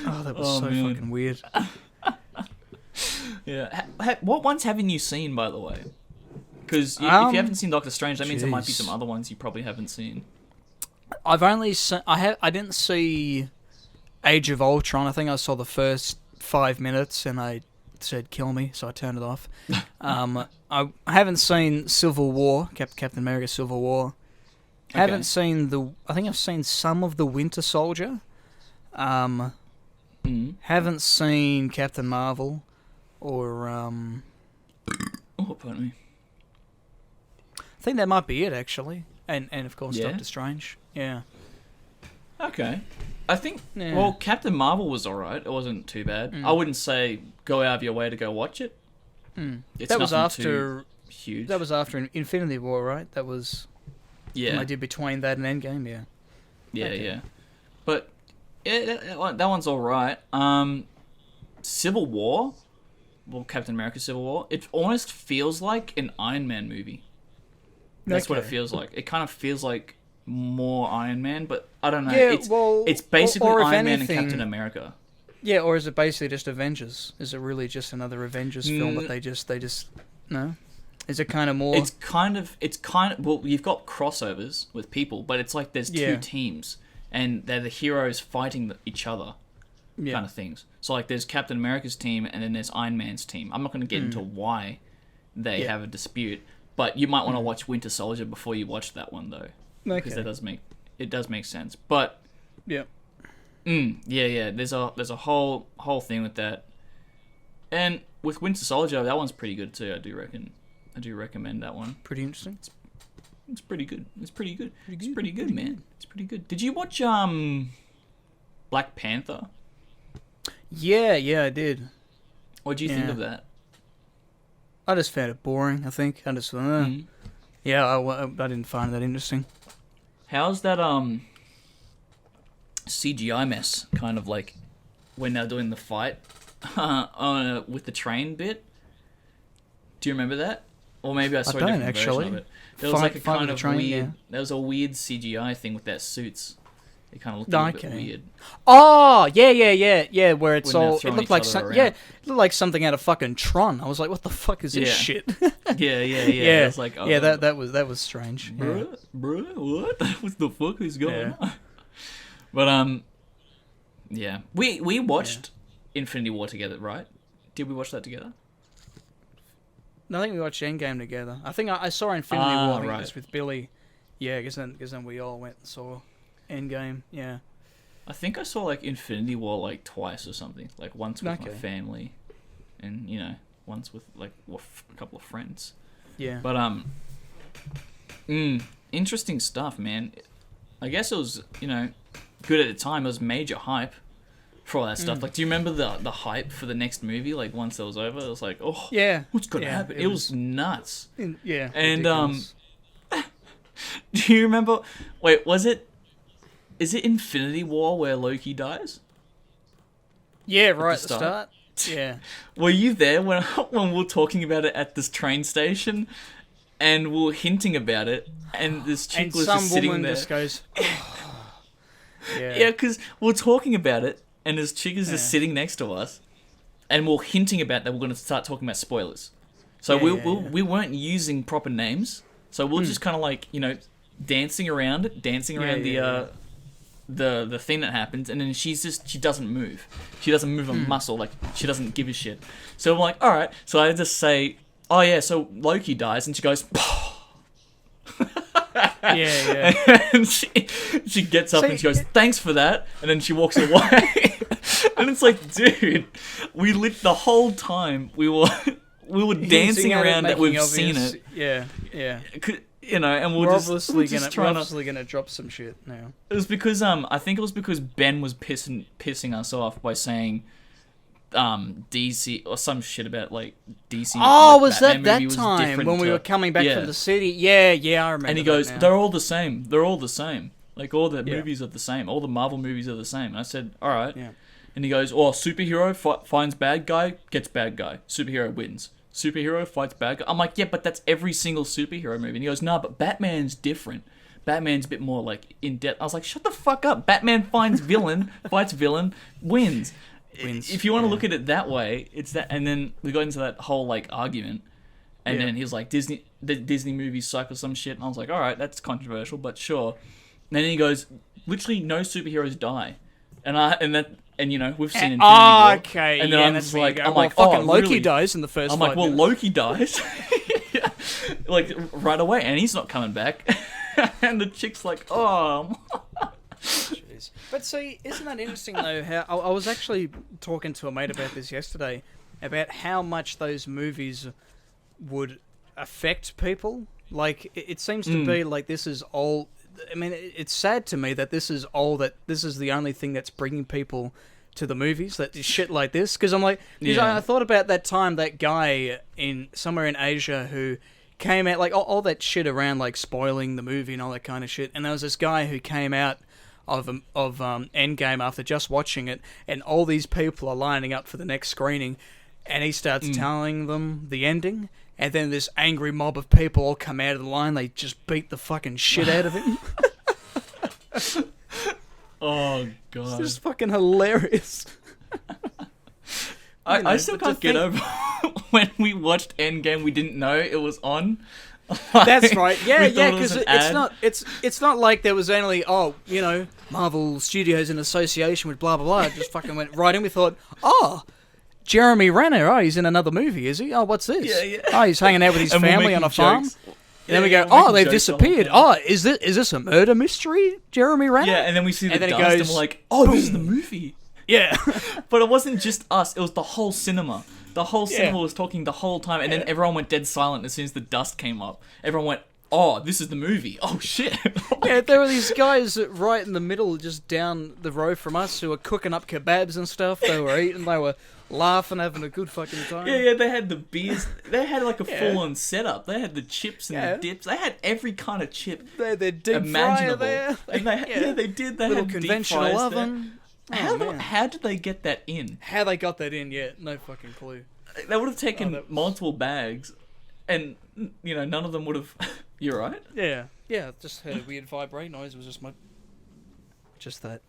Oh, that was Oh, so man. fucking weird. Yeah. What ones haven't you seen, by the way? Because if you haven't seen Doctor Strange, that means there might be jeez. some other ones you probably haven't seen. I've only seen, I didn't see Age of Ultron. I think I saw the first 5 minutes and I said kill me, so I turned it off. I haven't seen Civil War, Captain America Civil War. Haven't seen the. I think I've seen some of the Winter Soldier. Haven't seen Captain Marvel, or Oh, pardon me. I think that might be it actually, and of course Yeah? Doctor Strange. Yeah. Okay. I think, Yeah. well, Captain Marvel was alright. It wasn't too bad. I wouldn't say go out of your way to go watch it. It's That was nothing after. too huge. That was after Infinity War, right? That was. yeah. I did between that and Endgame. Yeah. Yeah, Okay. yeah. But yeah, that one's alright. Civil War, well, Captain America Civil War, it almost feels like an Iron Man movie. That's what it Okay. feels like. It kind of feels like more Iron Man, but I don't know. Yeah, it's, well, it's basically or if Iron Man anything- and Captain America. Yeah, or is it basically just Avengers? Is it really just another Avengers film that they just no? Is it kind of more? It's kind of well, you've got crossovers with people, but it's like there's Yeah. two teams and they're the heroes fighting each other. yeah. Kind of things. So like there's Captain America's team and then there's Iron Man's team. I'm not going to get into why they Yeah. have a dispute, but you might want to watch Winter Soldier before you watch that one though, because Okay. it does make sense. But Yeah. yeah, there's a whole thing with that, and with Winter Soldier, that one's pretty good too. I do recommend that one. Pretty interesting. It's pretty good. It's pretty good. It's good, pretty good, pretty man. good. It's pretty good. Did you watch Black Panther? Yeah, I did. What do you think Yeah. of that? I just found it boring. I think I just yeah, I didn't find that interesting. How's that CGI mess? Kind of like when they're doing the fight with the train bit. Do you remember that? Or maybe I saw a don't, different version actually. of it. There was like a Fight with kind the of train, weird. yeah. There was a weird CGI thing with their suits. It kind of looked a little bit Okay. weird. Oh, yeah. Where it's When they're all. It throwing looked like each other it around. looked like something out of fucking Tron. I was like, what the fuck is this Yeah. shit? Yeah. yeah, It was like, yeah. That was strange. Yeah. bruh, what? What the fuck is going Yeah. on? But yeah, we watched Infinity War together, right? Did we watch that together? No, I think we watched Endgame together. I think I saw Infinity War. I think right. just with Billy. Yeah, because then we all went and saw Endgame. Yeah. I think I saw like Infinity War like twice or something. Like once with my Okay. family, and once with like a couple of friends. Yeah. But interesting stuff, man. I guess it was good at the time. It was major hype for all that stuff. Like, do you remember the hype for the next movie? Like once it was over, it was like, oh Yeah. what's gonna Yeah, happen? It was nuts. Yeah. And, ridiculous. Do you remember? Wait, is it Infinity War where Loki dies? Yeah, right at the start? start. Yeah. Were you there when we were talking about it at this train station, and we were hinting about it, and this chick And was some just sitting woman there? just goes. Yeah, because we're talking about it, and this chick is just sitting next to us, and we're hinting about that we're going to start talking about spoilers. So we weren't using proper names, so we're just kind of like dancing around the thing that happens, and then she doesn't move. She doesn't move a muscle, like she doesn't give a shit. So I'm like, all right. So I just say, oh yeah, so Loki dies, and she goes. Yeah. And she gets up and she goes, thanks for that, and then she walks away. And it's like, dude, we lit the whole time we were dancing around that we've seen it. Yeah. And We're we're obviously trying to. obviously gonna drop some shit now. It was because I think it was because Ben was pissing us off by saying DC or some shit about like DC. Oh, like, was Batman that movie was time different when we to- were coming back Yeah. from the city? Yeah, I remember. And he that goes, now. they're all the same. They're all the same. Like all the Yeah. movies are the same. All the Marvel movies are the same. And I said, all right. Yeah. And he goes, oh, superhero finds bad guy, gets bad guy. Superhero wins. Superhero fights bad guy. I'm like, yeah, but that's every single superhero movie. And he goes, no, but Batman's different. Batman's a bit more like in depth. I was like, shut the fuck up. Batman finds villain, fights villain, wins. If you want to look at it that way, it's that. And then we got into that whole like argument. And then he was like, the Disney movies suck or some shit. And I was like, all right, that's controversial, but sure. And then he goes, literally no superheroes die. And we've seen Infinity War. Okay. And then yeah, I'm that's just where you like, go. I'm Well, like, fucking oh, Loki really? dies in the first. I'm like, 5 well, minutes. Loki dies. Like right away, and he's not coming back. And the chick's like, oh. Jeez. But see, isn't that interesting though? How I was actually talking to a mate about this yesterday, about how much those movies would affect people. Like it seems to be like this is all. I mean, it's sad to me that this is all that. This is the only thing that's bringing people to the movies. That shit like this. Because I'm like, I thought about that time that guy in somewhere in Asia who came out like all that shit around like spoiling the movie and all that kind of shit. And there was this guy who came out of Endgame after just watching it, and all these people are lining up for the next screening, and he starts telling them the ending, and then this angry mob of people all come out of the line. They just beat the fucking shit out of him. Oh god, it's just fucking hilarious. I still can't get over when we watched Endgame. We didn't know it was on. That's right. Yeah, We thought yeah. it was Because an ad. it's not like there was only Marvel Studios in association with blah blah blah. It just fucking went right in. We thought, Jeremy Renner. Oh, he's in another movie, is he? Oh, what's this? Yeah, yeah. Oh, he's hanging out with his And we're family on a making farm. jokes. And then we go, we're making they've jokes the whole disappeared. time. Oh, is this a murder mystery, Jeremy Renner? Yeah, and then we see the And then it dust, and goes, we're like, oh, this is the movie. Yeah. But it wasn't just us; it was the whole cinema. The whole cinema was talking the whole time, and then everyone went dead silent as soon as the dust came up. Everyone went, "Oh, this is the movie! Oh shit!" Yeah, there were these guys right in the middle, just down the road from us, who were cooking up kebabs and stuff. They were eating, they were laughing, having a good fucking time. Yeah, they had the beers. They had like a full-on setup. They had the chips and the dips. They had every kind of chip They're deep fryer imaginable. there. And they did. They Little had deep conventional fries oven. there. Oh, man. How did they get that in? How they got that in yet? No fucking clue. They would have taken that was- multiple bags, and none of them would have. You're right. Yeah, yeah. Just heard a weird vibrate noise. It was just that.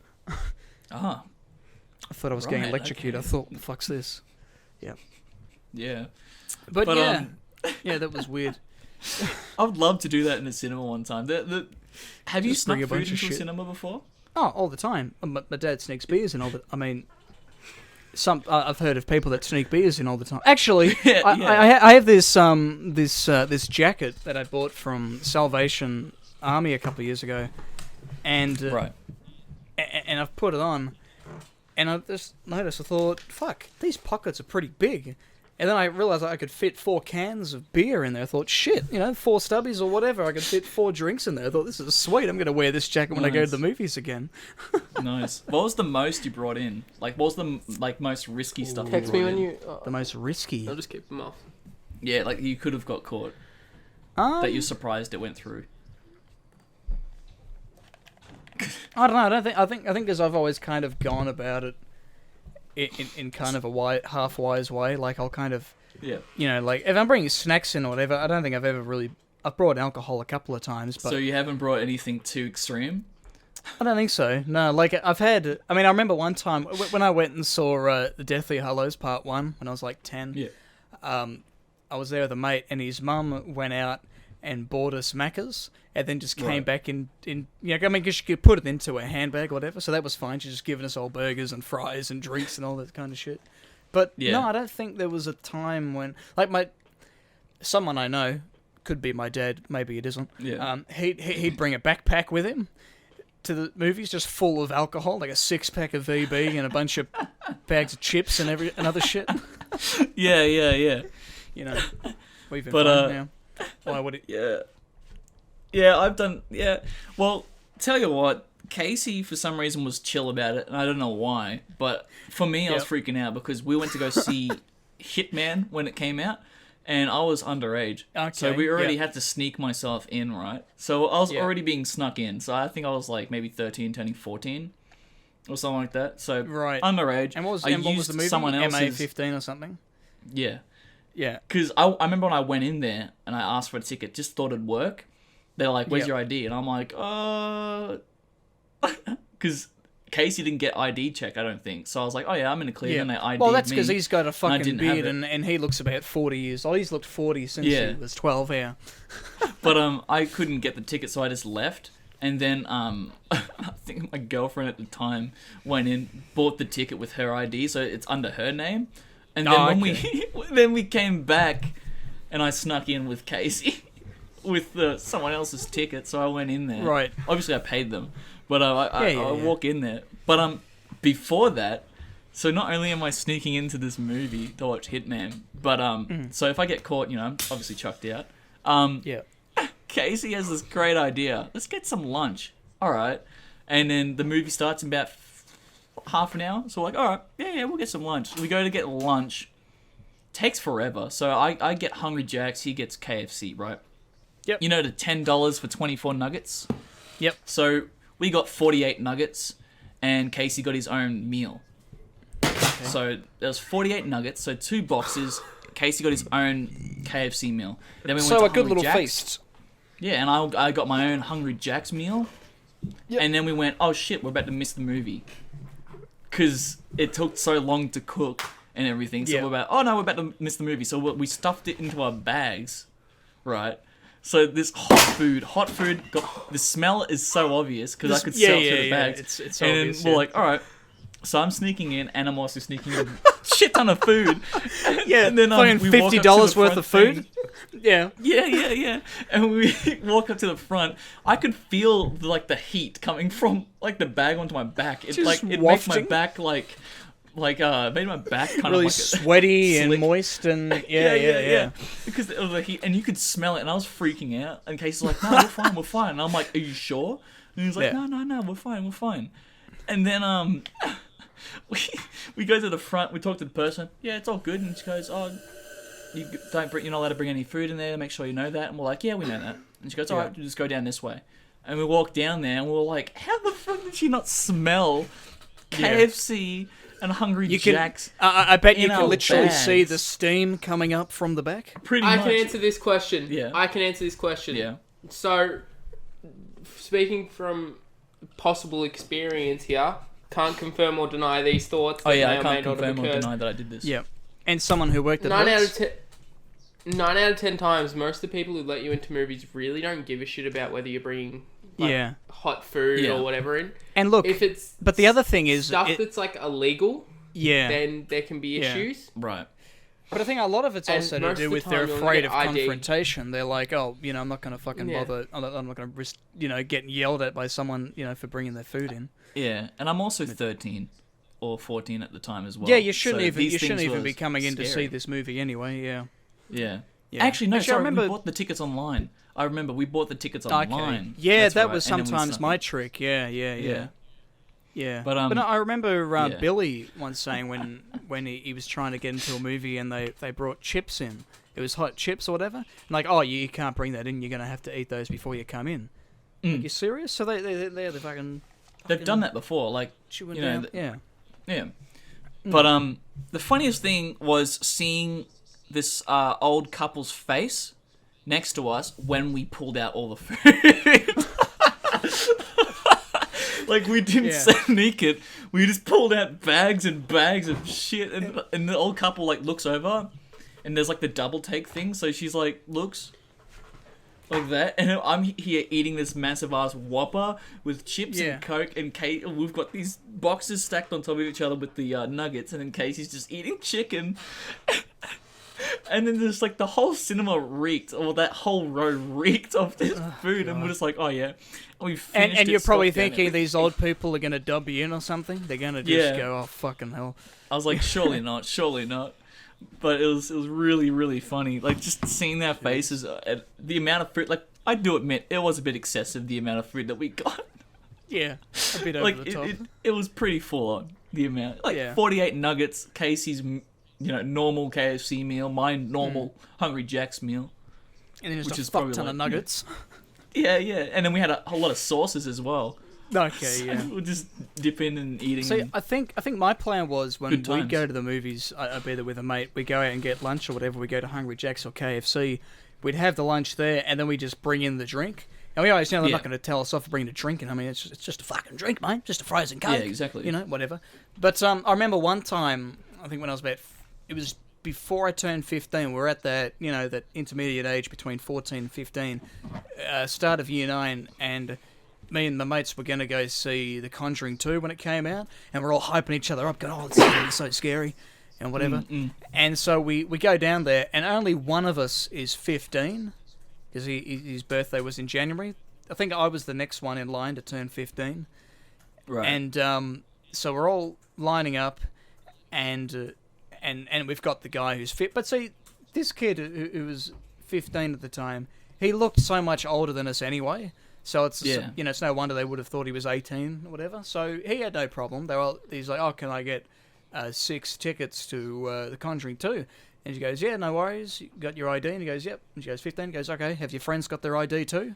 Ah, I thought I was getting Right, electrocuted. okay. I thought, what the fuck's this? Yeah. yeah. But yeah, yeah, that was weird. I would love to do that in the cinema one time. Have you Just bring snuck a bunch food of into a shit. cinema before? Oh, all the time. My dad sneaks beers in all the. I mean, I've heard of people that sneak beers in all the time. Actually, Yeah, I have this this jacket that I bought from Salvation Army a couple of years ago, and Right. and I've put it on, and I just noticed. I thought, fuck, these pockets are pretty big. And then I realised I could fit 4 cans of beer in there. I thought, shit, 4 stubbies or whatever. I could fit 4 drinks in there. I thought, this is sweet. I'm going to wear this jacket when I go to Nice. the movies again. Nice. What was the most you brought in? Like, what was the most risky stuff? you Text me brought when in? you. The most risky. I'll just keep them off. Yeah, like you could have got caught. That you're surprised it went through. I don't know. I think because I've always kind of gone about it in kind of a half wise way. Like I'll kind of, Yeah. like if I'm bringing snacks in or whatever, I don't think I've brought alcohol a couple of times, but So you haven't brought anything too extreme? I don't think so. No, like I've had. I mean, I remember one time when I went and saw the Deathly Hallows Part 1 when I was like 10. Yeah. I was there with a mate, and his mum went out and bought us Macca's, and then just came Right. back in I mean, because she could put it into a handbag or whatever, so that was fine. She's just giving us all burgers and fries and drinks and all that kind of shit. But Yeah. no, I don't think there was a time when, like someone I know, could be my dad, maybe it isn't. Yeah. He'd bring a backpack with him to the movies, just full of alcohol, like a 6-pack of VB and a bunch of bags of chips and other shit. Yeah. We've been But, fine now. Why would it? Yeah, I've done... Yeah. Well, tell you what, Casey, for some reason, was chill about it, and I don't know why, but for me, I was Yep. freaking out because we went to go see Hitman when it came out, and I was underage. So Okay, we already yeah. had to sneak myself in, right? So I was Yeah. already being snuck in, so I think I was like maybe 13, turning 14, or something like that. So Right. underage. And what was I the used movie? someone else's... MA-15 or something? Yeah. Yeah. Because I remember when I went in there and I asked for a ticket, just thought it'd work. They're like, where's Yep. your ID? And I'm like, because Casey didn't get ID check, I don't think. So I was like, oh yeah, I'm in the clear. And they ID'd Well, that's me. because he's got a fucking didn't have beard it. and he looks about 40 years old. He's looked 40 since Yeah. he was 12, yeah. But I couldn't get the ticket, so I just left. And then I think my girlfriend at the time went in, bought the ticket with her ID, so it's under her name. And then Oh, when okay. then we came back, and I snuck in with Casey. with someone else's ticket, so I went in there. Right. Obviously, I paid them, but I Yeah. walk in there. But before that, so not only am I sneaking into this movie to watch Hitman, but so if I get caught, I'm obviously chucked out. Yeah. Casey has this great idea. Let's get some lunch. All right. And then the movie starts in about half an hour. So we're like, all right, yeah, we'll get some lunch. We go to get lunch. Takes forever. So I get Hungry Jack's. He gets KFC, right? Yep. You know the $10 for 24 nuggets? Yep. So we got 48 nuggets, and Casey got his own meal. Okay. So there was 48 nuggets, so 2 boxes. Casey got his own KFC meal. Then we went So to a good Hungry little Jack's. feast. Yeah, and I got my own Hungry Jack's meal. Yep. And then we went, oh shit, we're about to miss the movie. Because it took so long to cook and everything. So we're about, oh no, we're about to miss the movie. So we stuffed it into our bags, right? So this hot food, the smell is so obvious because I could smell through the bags. It's and obvious, we're like, all right. So I'm sneaking in, and I'm also sneaking in a shit ton of food. Yeah, and then fucking we walk up to $50 the worth front of food. thing. Yeah. Yeah. And we walk up to the front. I could feel the heat coming from the bag onto my back. It Just it wafting. made my back made my back kind Really of sweaty and slick. moist and yeah. Because of the heat, and you could smell it, and I was freaking out. And Casey's like, "No, we're fine." And I'm like, "Are you sure?" And he's like, Yeah. "No, we're fine." And then we go to the front. We talk to the person. Yeah, it's all good. And she goes, "Oh, you're not allowed to bring any food in there. Make sure you know that." And we're like, "Yeah, we know that." And she goes, "All right, we'll just go down this way." And we walk down there, and we're like, "How the fuck did she not smell KFC and Hungry Jack's?" I bet you in can our literally see bags? the steam coming up from the back. Pretty I much. can answer this question. Yeah. I can answer this question. Yeah. So, speaking from possible experience here, can't confirm or deny these thoughts. Oh that yeah, may I or can't may not have confirm or occurred. deny that I did this. Yeah. And someone who worked at 9 out of Hooters. 10. 9 out of 10 times, most of the people who let you into movies really don't give a shit about whether you're bringing Yeah. hot food Yeah. or whatever in. And look, If it's but the other thing is, stuff that's illegal, yeah. then there can be Yeah. issues. Right. But I think a lot of it's And also to most do of the with time they're you'll afraid get of ID. confrontation. They're like, oh, I'm not going to fucking Yeah. bother. I'm not going to risk, getting yelled at by someone, for bringing their food in. Yeah, and I'm also 13 or 14 at the time as well. Yeah, you shouldn't So even these things be were coming in to scary. see this movie anyway. Yeah. Yeah. Yeah. Actually, no. Actually, I Sorry, remember- we bought the tickets online. I remember we bought the tickets online. Yeah, That's that right, was and then we sometimes snuck my it. trick. Yeah. Yeah. But But, no, I remember yeah. Billy once saying when he was trying to get into a movie and they brought chips in. It was hot chips or whatever. And like, oh, you can't bring that in. You're going to have to eat those before you come in. Like, you serious? So they're fucking... They've done that before. Like, chewing you know, down. Yeah. yeah. But the funniest thing was seeing this old couple's face next to us when we pulled out all the food. Like, we didn't sneak it. We just pulled out bags and bags of shit. And the old couple, looks over. And there's, the double take thing. So she's, looks like that. And I'm here eating this massive-ass Whopper with chips and Coke. And we've got these boxes stacked on top of each other with the nuggets. And then Casey's just eating chicken. And then there's, the whole cinema reeked. Or that whole row reeked of this food. And we're just like, oh, yeah. And we finished And it, you're probably scoffed down thinking everything. these old people are going to dub you in or something. They're going to just go, oh, fucking hell. I was like, surely not. But it was really, really funny. Just seeing their faces, the amount of food. I do admit, it was a bit excessive, the amount of food that we got. Yeah, a bit over the top. It was pretty full on, the amount. 48 nuggets, Casey's, normal KFC meal, my normal Hungry Jack's meal. And then which just a is fuck probably ton of nuggets. Yeah. And then we had a whole lot of sauces as well. Okay, yeah. We'll just dip in and eating. See, I think my plan was when Good we times. go to the movies, I'd be there with a mate, we go out and get lunch or whatever, we go to Hungry Jack's or KFC, we'd have the lunch there, and then we just bring in the drink. And we always know they're not going to tell us off for bringing a drink in. I mean, it's just a fucking drink, mate. Just a frozen Coke. Yeah, exactly. Whatever. But I remember one time, I think when I was it was before I turned 15, we were at that, that intermediate age between 14 and 15, start of year 9, and me and my mates were going to go see The Conjuring 2 when it came out, and we're all hyping each other up, going, oh, it's going to be so scary, and whatever. And so we go down there, and only one of us is 15, because his birthday was in January. I think I was the next one in line to turn 15. Right. And so we're all lining up, and we've got the guy who's fit. But see, this kid who was 15 at the time, he looked so much older than us anyway. So it's it's no wonder they would have thought he was 18 or whatever. So he had no problem. He's like, oh, can I get 6 tickets to The Conjuring 2? And she goes, yeah, no worries. You got your ID? And he goes, yep. And she goes, 15. He goes, okay. Have your friends got their ID too?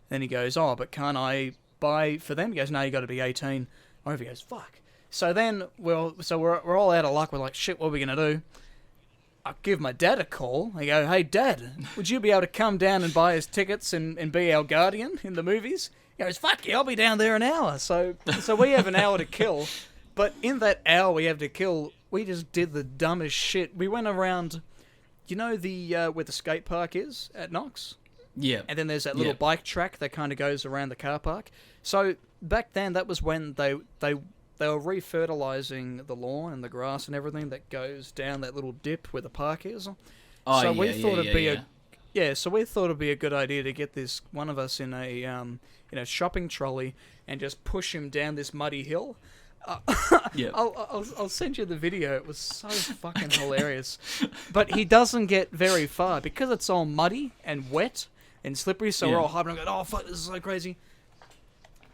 Then he goes, oh, but can't I buy for them? He goes, no, you got to be 18. Or he goes, fuck. So then we're all out of luck. We're like, shit, what are we gonna do? I give my dad a call. I go, hey, Dad, would you be able to come down and buy us tickets and be our guardian in the movies? He goes, fuck yeah, I'll be down there an hour. So we have an hour to kill. But in that hour we have to kill, we just did the dumbest shit. We went around, you know, where the skate park is at Knox? Yeah. And then there's that little bike track that kind of goes around the car park. So back then, that was when they were refertilizing the lawn and the grass and everything that goes down that little dip where the park is. Oh, so yeah, we thought it'd be yeah. we thought it'd be a good idea to get one of us in a shopping trolley and just push him down this muddy hill. Yeah. I'll send you the video. It was so fucking hilarious. But he doesn't get very far because it's all muddy and wet and slippery. So we're all hyping. I'm going, oh fuck, this is so crazy.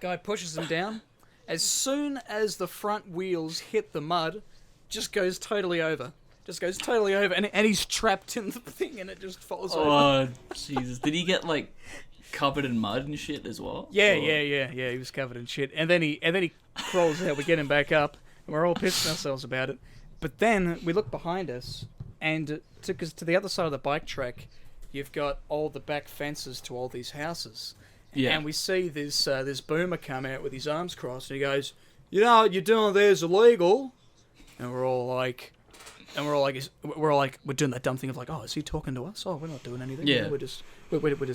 Guy pushes him down. As soon as the front wheels hit the mud, just goes totally over. And he's trapped in the thing, and it just falls over. Oh, Jesus. Did he get, like, covered in mud and shit as well? Yeah. He was covered in shit. And then he crawls out. We get him back up, and we're all pissing ourselves about it. But then we look behind us, and because to the other side of the bike track, you've got all the back fences to all these houses. Yeah. And we see this boomer come out with his arms crossed, and he goes, you know what you're doing there is illegal. And we're all like, we're doing that dumb thing of like, oh, is he talking to us? Oh, we're not doing anything. Yeah. We're just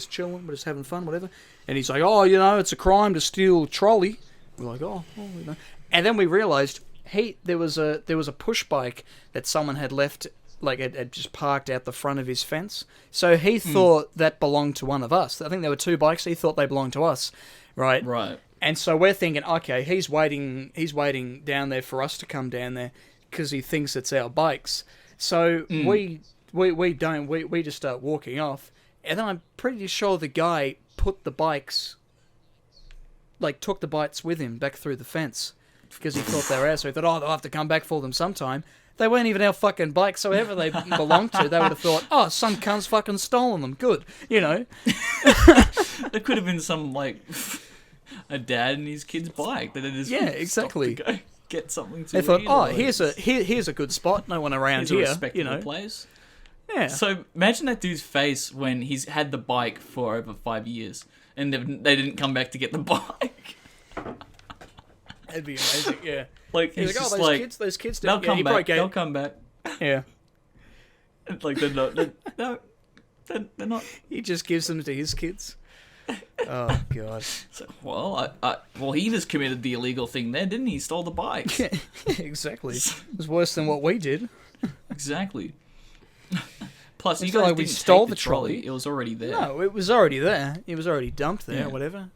chilling. We're just having fun, whatever. And he's like, oh, you know, it's a crime to steal a trolley. We're like, oh, you know. And then we realized, there was a push bike that someone had left, like had just parked out the front of his fence. So he thought that belonged to one of us. I think there were 2 bikes. He thought they belonged to us, right? Right. And so we're thinking, okay, he's waiting down there for us to come down there because he thinks it's our bikes. So we just start walking off, and then I'm pretty sure the guy took the bikes with him back through the fence because he thought they were ours. So he thought, oh, they'll have to come back for them sometime. They weren't even our fucking bikes, so whoever they belonged to, they would have thought, oh, some cunt's fucking stolen them. Good, you know. There could have been some, like, a dad and his kid's bike that they just exactly. stopped to go get something to They thought, eat, oh, or here's a good spot. No one around here's here, a respectable you know. place. Yeah. So imagine that dude's face when he's had the bike for over 5 years and they didn't come back to get the bike. That'd be amazing. Yeah. Like He's he's like, just oh, like those kids. they'll Yeah, come he back. probably They'll come back. Yeah. Like they're not. They're not. He just gives them to his kids. Oh God. So, well, he just committed the illegal thing there, didn't he? He stole the bike. Exactly. It was worse than what we did. Exactly. Plus, you It's guys not like we didn't stole take the the trolley. trolley. It was already there. No, it was already there. It was already dumped there, Yeah. or whatever.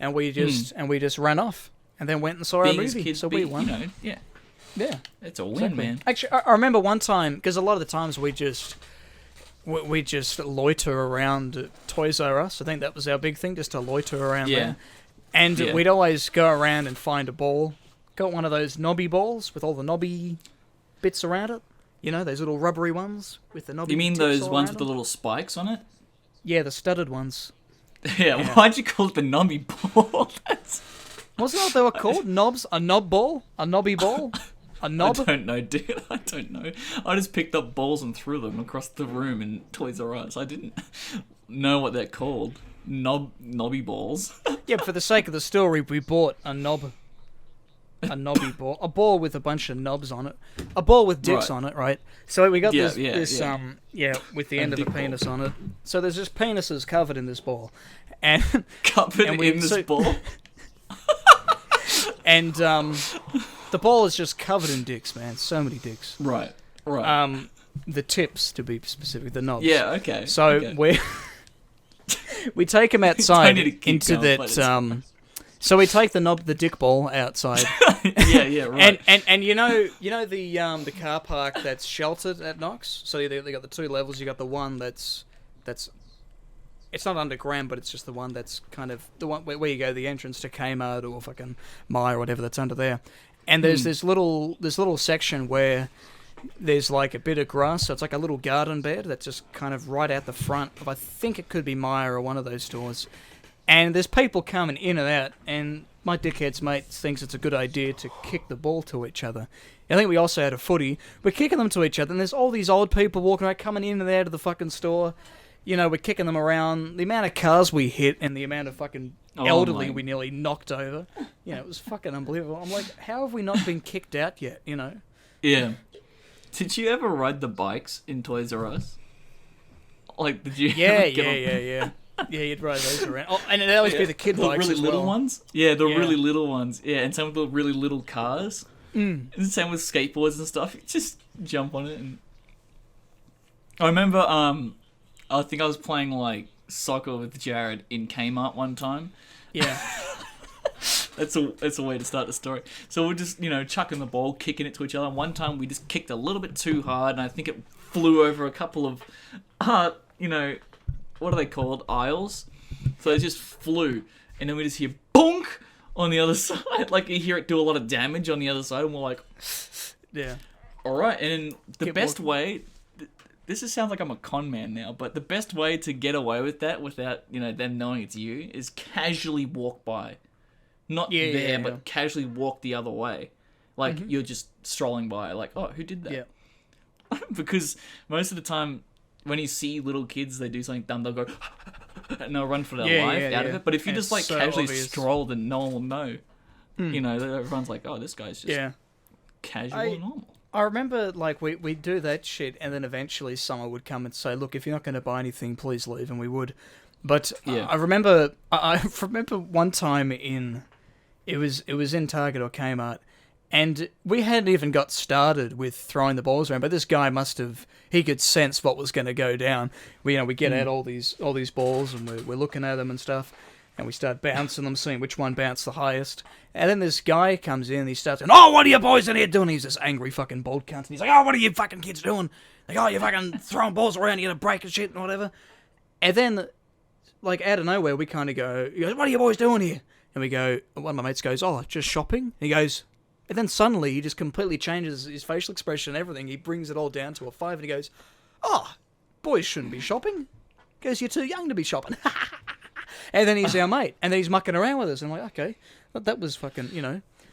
And we just ran off and then went and saw Being our his movie. kids, So we won. You know, yeah, Yeah. it's a win, Exactly. man. Actually, I remember one time, because a lot of the times we just loiter around Toys R Us. I think that was our big thing, just to loiter around there. And we'd always go around and find a ball. Got one of those knobby balls with all the knobby bits around it. You know, those little rubbery ones with the knobby You mean tips those all ones around with the them? little spikes on it? Yeah, the studded ones. Yeah. Why'd you call it the knobby ball? Wasn't that what they were called? Knobs? A knob ball? A knobby ball? A knob? I don't know, dude. I don't know. I just picked up balls and threw them across the room in Toys R Us. I didn't know what they're called. Knobby balls. Yeah, for the sake of the story, we bought a knobby ball, a ball with a bunch of knobs on it, a ball with dicks Right. on it, right? So we got Yeah, this with the A end of a dick ball. penis on it. So there's just penises covered in this ball, and Covered And in this ball. and the ball is just covered in dicks, man. So many dicks. Right. The tips, to be specific, the knobs. Yeah. Okay. So okay. we take them outside need to keep into going, but that. So we take the dick ball outside, yeah, right. and you know the car park that's sheltered at Knox. So they got the two levels. You got the one that's it's not underground, but it's just the one that's kind of the one where you go the entrance to Kmart or fucking Myer or whatever that's under there. And there's this little section where there's like a bit of grass, so it's like a little garden bed that's just kind of right out the front of, I think it could be Myer or one of those stores. And there's people coming in and out, and my dickhead's mate thinks it's a good idea to kick the ball to each other. I think we also had a footy. We're kicking them to each other, and there's all these old people walking around, coming in and out of the fucking store. You know, we're kicking them around. The amount of cars we hit and the amount of fucking elderly we nearly knocked over. You know, it was fucking unbelievable. I'm like, how have we not been kicked out yet, you know? Yeah. Did you ever ride the bikes in Toys R Us? Like, did you? Yeah. Yeah, you'd ride those around. Oh, and it'd always be the kid bikes really as little well. ones. Yeah, the really little ones. Yeah, and some of the really little cars. And the same with skateboards and stuff. You just jump on it. And I remember, I think I was playing like soccer with Jared in Kmart one time. Yeah. That's a way to start the story. So we're just, chucking the ball, kicking it to each other. And one time we just kicked a little bit too hard, and I think it flew over a couple of, what are they called? Aisles. So it just flew, and then we just hear bonk on the other side. Like you hear it do a lot of damage on the other side, and we're like, Yeah. all right. And the Keep best walking. way. This sounds like I'm a con man now, but the best way to get away with that without them knowing it's you is casually walk by. Not Yeah. but casually walk the other way. Like, you're just strolling by, like, oh, who did that? Yeah. Because most of the time, when you see little kids, they do something dumb, they'll go, and they'll run for their life out of it. But if you And just, it's so casually obvious. stroll, then no one will know. Everyone's like, oh, this guy's just casual and normal. I remember, we'd do that shit, and then eventually someone would come and say, look, if you're not going to buy anything, please leave, and we would. But Yeah. I remember one time it was in Target or Kmart, and we hadn't even got started with throwing the balls around, but this guy he could sense what was going to go down. We get out all these balls, and we're looking at them and stuff, and we start bouncing them, seeing which one bounced the highest. And then this guy comes in, and he starts going, oh, what are you boys in here doing? He's this angry fucking bald cunt, and he's like, oh, what are you fucking kids doing? Like, oh, you're fucking throwing balls around, you're going to break and shit and whatever. And then, out of nowhere, we kind of go, he goes, what are you boys doing here? And we go, one of my mates goes, oh, just shopping? He goes, and then suddenly he just completely changes his facial expression and everything. He brings it all down to a 5, and he goes, oh, boys shouldn't be shopping. He goes, you're too young to be shopping. And then he's our mate, and then he's mucking around with us. And I'm like, okay, that was fucking,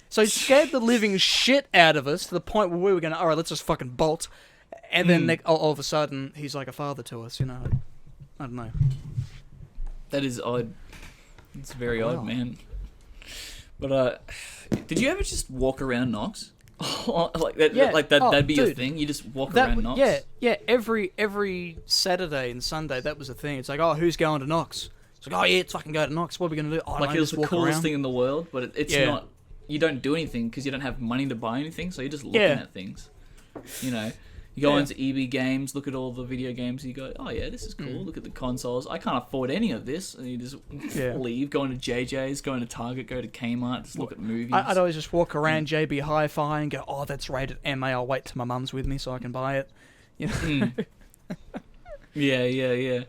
So he scared the living shit out of us to the point where we were going, all right, let's just fucking bolt. And then all of a sudden, he's like a father to us, I don't know. That is odd. It's very odd, man. But did you ever just walk around Knox? Like that? Yeah. That'd be your Dude. thing. You just walk around Knox. Yeah. Every Saturday and Sunday, that was the thing. It's like, oh, who's going to Knox? It's like, oh yeah, let's fucking go to Knox. What are we gonna do? Oh, Like no, it was just the walk coolest around. thing in the world, but it's not. You don't do anything because you don't have money to buy anything, so you're just looking at things. You go into EB Games, look at all the video games, and you go, oh yeah, this is cool. Look at the consoles. I can't afford any of this, and you just leave. Go into JJ's, go into Target, go to Kmart, just look at movies. I'd always just walk around JB Hi-Fi and go, oh, that's rated MA. I'll wait till my mum's with me so I can buy it. Yeah. Yeah.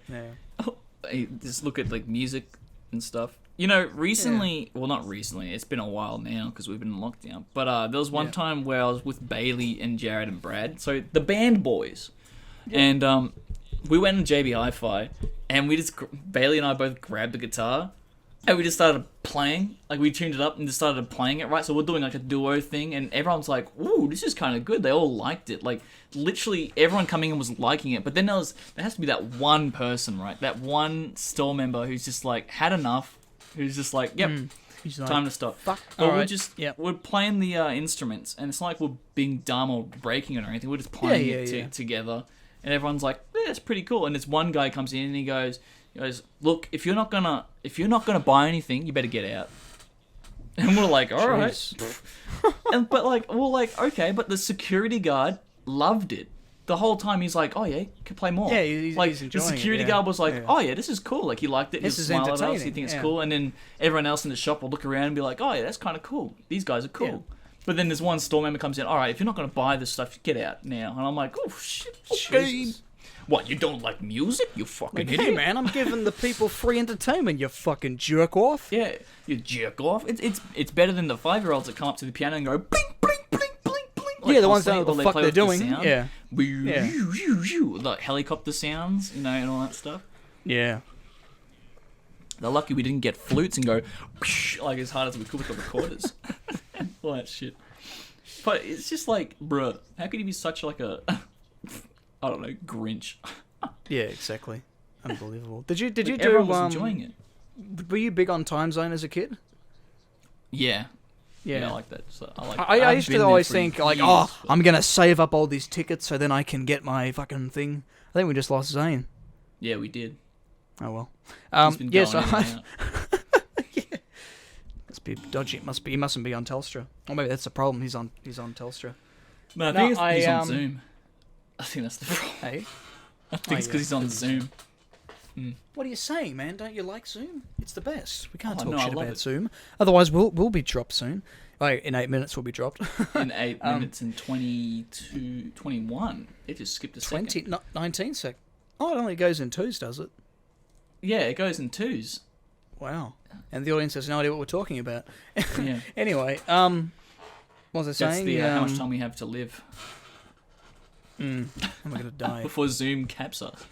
You just look at music and stuff. Recently, well, not recently, it's been a while now because we've been in lockdown, but there was one time where I was with Bailey and Jared and Brad, so the band boys, and we went to JB Hi-Fi, and Bailey and I both grabbed the guitar, and we just started playing, we tuned it up and just started playing it, right? So we're doing a duo thing, and everyone's like, ooh, this is kind of good. They all liked it. Literally everyone coming in was liking it, but then there has to be that one person, right? That one store member who's just had enough, who's just yep, He's like, time to stop. fuck. But Alright, we're playing the instruments, and it's not like we're being dumb or breaking it or anything. We're just playing it together, and everyone's like, yeah, it's pretty cool. And this one guy comes in and he goes, look, if you're not gonna buy anything, you better get out. And we're like, all right. But we're like, okay, but the security guard loved it. the whole time he's like, "Oh yeah, you can play more." Yeah, he's like the enjoying it, security yeah. guard was like, Yeah. "Oh yeah, this is cool." Like he liked it. This He'd is smile at us. He entertaining, thinks it's yeah. cool, and then everyone else in the shop will look around and be like, "Oh yeah, that's kind of cool. These guys are cool." Yeah. But then there's one store member comes in. All right, if you're not going to buy this stuff, get out now. And I'm like, "Oh shit, okay." Jesus. What, you don't like music? You fucking Like, idiot. hey man, I'm giving the people free entertainment. You fucking jerk off. Yeah, you jerk off. It's better than the 5-year-olds that come up to the piano and go blink, blink, blink, blink, blink. Yeah, the ones that constantly, know what the or they fuck play they're with the doing. sound. Yeah. Yeah. Like helicopter sounds, and all that stuff. Yeah. They're lucky we didn't get flutes and go like as hard as we could with the recorders. All that shit. But it's just like, bruh, how could you be such like a, I don't know, Grinch? Yeah, exactly. Unbelievable. Did you Like, do everyone was enjoying it. Were you big on Time Zone as a kid? Yeah. Yeah. Yeah, I like that. So I I I've used been to there always for think like, years, oh, but- I'm gonna save up all these tickets so then I can get my fucking thing. I think we just lost Zane. Yeah, we did. Oh well. He's been Yes, going in and out. must be dodgy. He mustn't be on Telstra. Or maybe that's the problem. He's on Telstra. No, I No, think he's I, on Zoom. I think that's the problem. Hey, I think it's yeah. because he's on Zoom. what are you saying, man? Don't you like Zoom? It's the best. We can't Oh, talk no, I shit love about it. Zoom. Otherwise, we'll be dropped soon. Like in 8 minutes, we'll be dropped. In 8 minutes and 21. It just skipped a 20, second. 19 sec. Oh, it only goes in twos, does it? Yeah, it goes in 2s. Wow. And the audience has no idea what we're talking about. Yeah. Anyway, what was I That's saying? the how much time we have to live Am I gonna die? before Zoom caps us.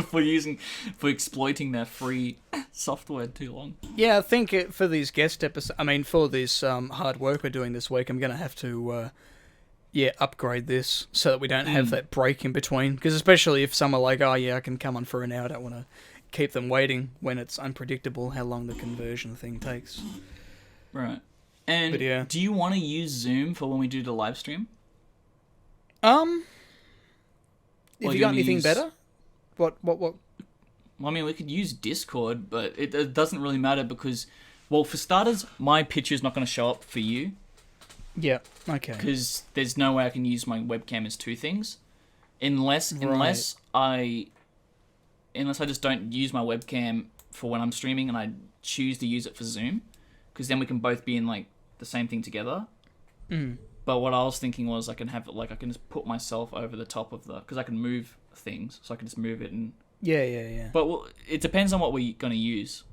for exploiting their free software too long. Yeah, I think for these guest episodes, I mean, for this hard work we're doing this week, I'm going to have to, upgrade this so that we don't have that break in between. Because especially if some are like, oh yeah, I can come on for an hour, I don't want to keep them waiting when it's unpredictable how long the conversion thing takes. Right. And But yeah. do you want to use Zoom for when we do the live stream? If Or you do you got wanna anything use- better? What? Well, I mean, we could use Discord, but it doesn't really matter because, well, for starters, my picture's not going to show up for you Yeah, okay. because there's no way I can use my webcam as two things, unless I just don't use my webcam for when I'm streaming and I choose to use it for Zoom, because then we can both be in like the same thing together. But what I was thinking was I can have it like I can just put myself over the top of because I can move things, so I can just move it and. Yeah. But well, it depends on what we're gonna use,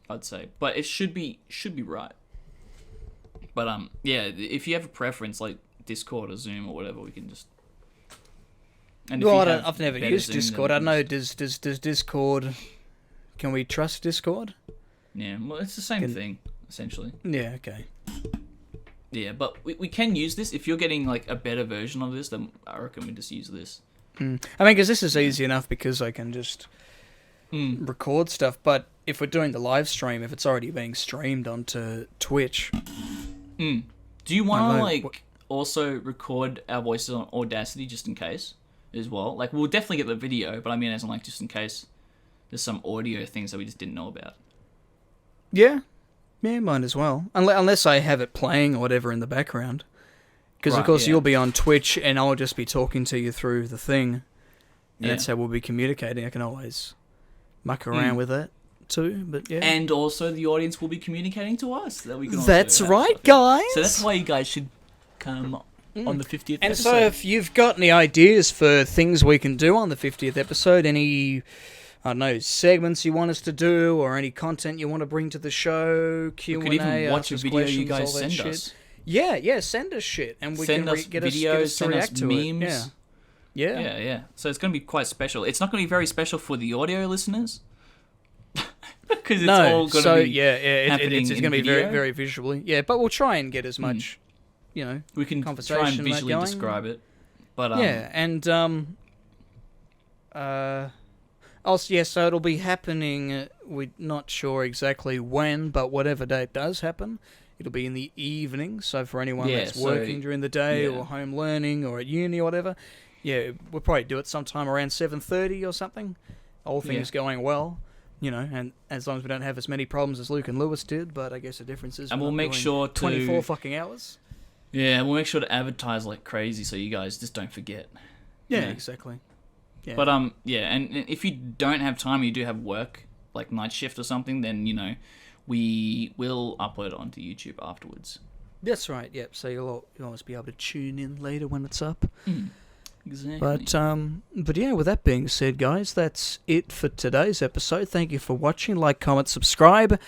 I'd say. But it should be right. But yeah, if you have a preference like Discord or Zoom or whatever, we can just. And if Well, you have I've never better used Zoom, Discord. then I we know. can Does Discord? Can we trust Discord? Yeah, well, it's the same thing essentially. Yeah. Okay. Yeah, but we can use this if you're getting like a better version of this. Then I reckon we just use this. I mean, because this is easy enough because I can just record stuff. But if we're doing the live stream, if it's already being streamed onto Twitch, Do you want I to know. like also record our voices on Audacity just in case as well? Like we'll definitely get the video, but I mean as in like just in case there's some audio things that we just didn't know about. yeah, might as well. Unless I have it playing or whatever in the background. Because, of Right, course, yeah. you'll be on Twitch and I'll just be talking to you through the thing. And Yeah. that's how we'll be communicating. I can always muck around with that too, but yeah. And also the audience will be communicating to us that we can. Also That's have right, stuff, yeah. guys! So that's why you guys should come on the 50th And episode. so if you've got any ideas for things we can do on the 50th episode, any, I don't know, segments you want us to do, or any content you want to bring to the show, Q&A, we could even watch ask a us video you questions, guys all that send shit. us. Yeah, send us shit, and we Send can us get videos, us to send us react to memes. it. Yeah. Yeah. So it's going to be quite special. It's not going to be very special for the audio listeners. Because it's all going to be happening it's in going to be very, video. very visually. Yeah, but we'll try and get as much, We can conversation try and like visually going. describe it. But yeah, and also, yeah, so it'll be happening. We're not sure exactly when, but whatever day it does happen, it'll be in the evening. So for anyone Yeah, that's so- working during the day yeah. or home learning or at uni or whatever, yeah, we'll probably do it sometime around 7:30 or something. All things going well, and as long as we don't have as many problems as Luke and Lewis did. But I guess the difference is And we're we'll not make doing sure to 24 fucking hours. Yeah, we'll make sure to advertise like crazy so you guys just don't forget. Yeah, Yeah. exactly. Yeah. But yeah, and if you don't have time, you do have work, like night shift or something, then we will upload it onto YouTube afterwards. That's right. Yep. So you'll always be able to tune in later when it's up. Exactly. But yeah, with that being said, guys, that's it for today's episode. Thank you for watching. Like, comment, subscribe.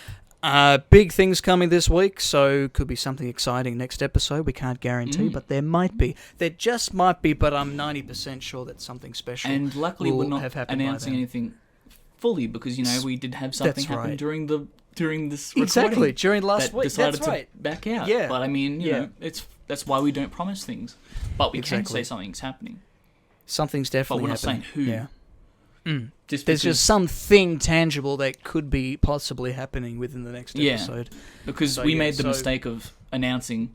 Big things coming this week, so could be something exciting next episode. We can't guarantee, but there might be. There just might be, but I'm 90% sure that something special. And luckily, will we're not have happened by announcing then. anything fully because we did have something That's happen right. during this recording. Exactly during last that week. Decided That's right. to back out. Yeah. But I mean, you Yeah. know, that's why we don't promise things. But we can Exactly. say something's happening. Something's definitely But we're not happening. saying who. Yeah. Just There's because, just something tangible that could be possibly happening within the next episode. because So, we yeah, made the so- mistake of announcing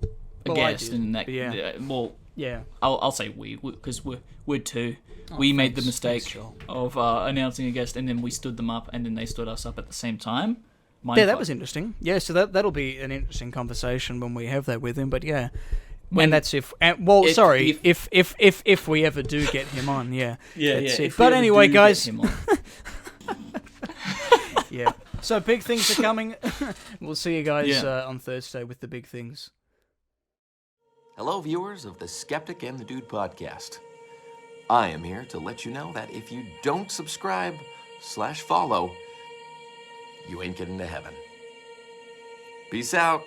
a Well, I guest, did, and that. but yeah. Well, Yeah. I'll say we because we're two. We made the thanks. mistake Thanks, Joel. of announcing a guest, and then we stood them up, and then they stood us up at the same time. Yeah, that was interesting. Yeah, so that'll be an interesting conversation when we have that with him. But yeah, When- and that's if we ever do get him on. Yeah, that's it. if we But ever anyway, do guys, get him on. yeah. So big things are coming. We'll see you guys Yeah. on Thursday with the big things. Hello, viewers of the Skeptic and the Dude podcast. I am here to let you know that if you don't subscribe/follow, you ain't getting to heaven. Peace out.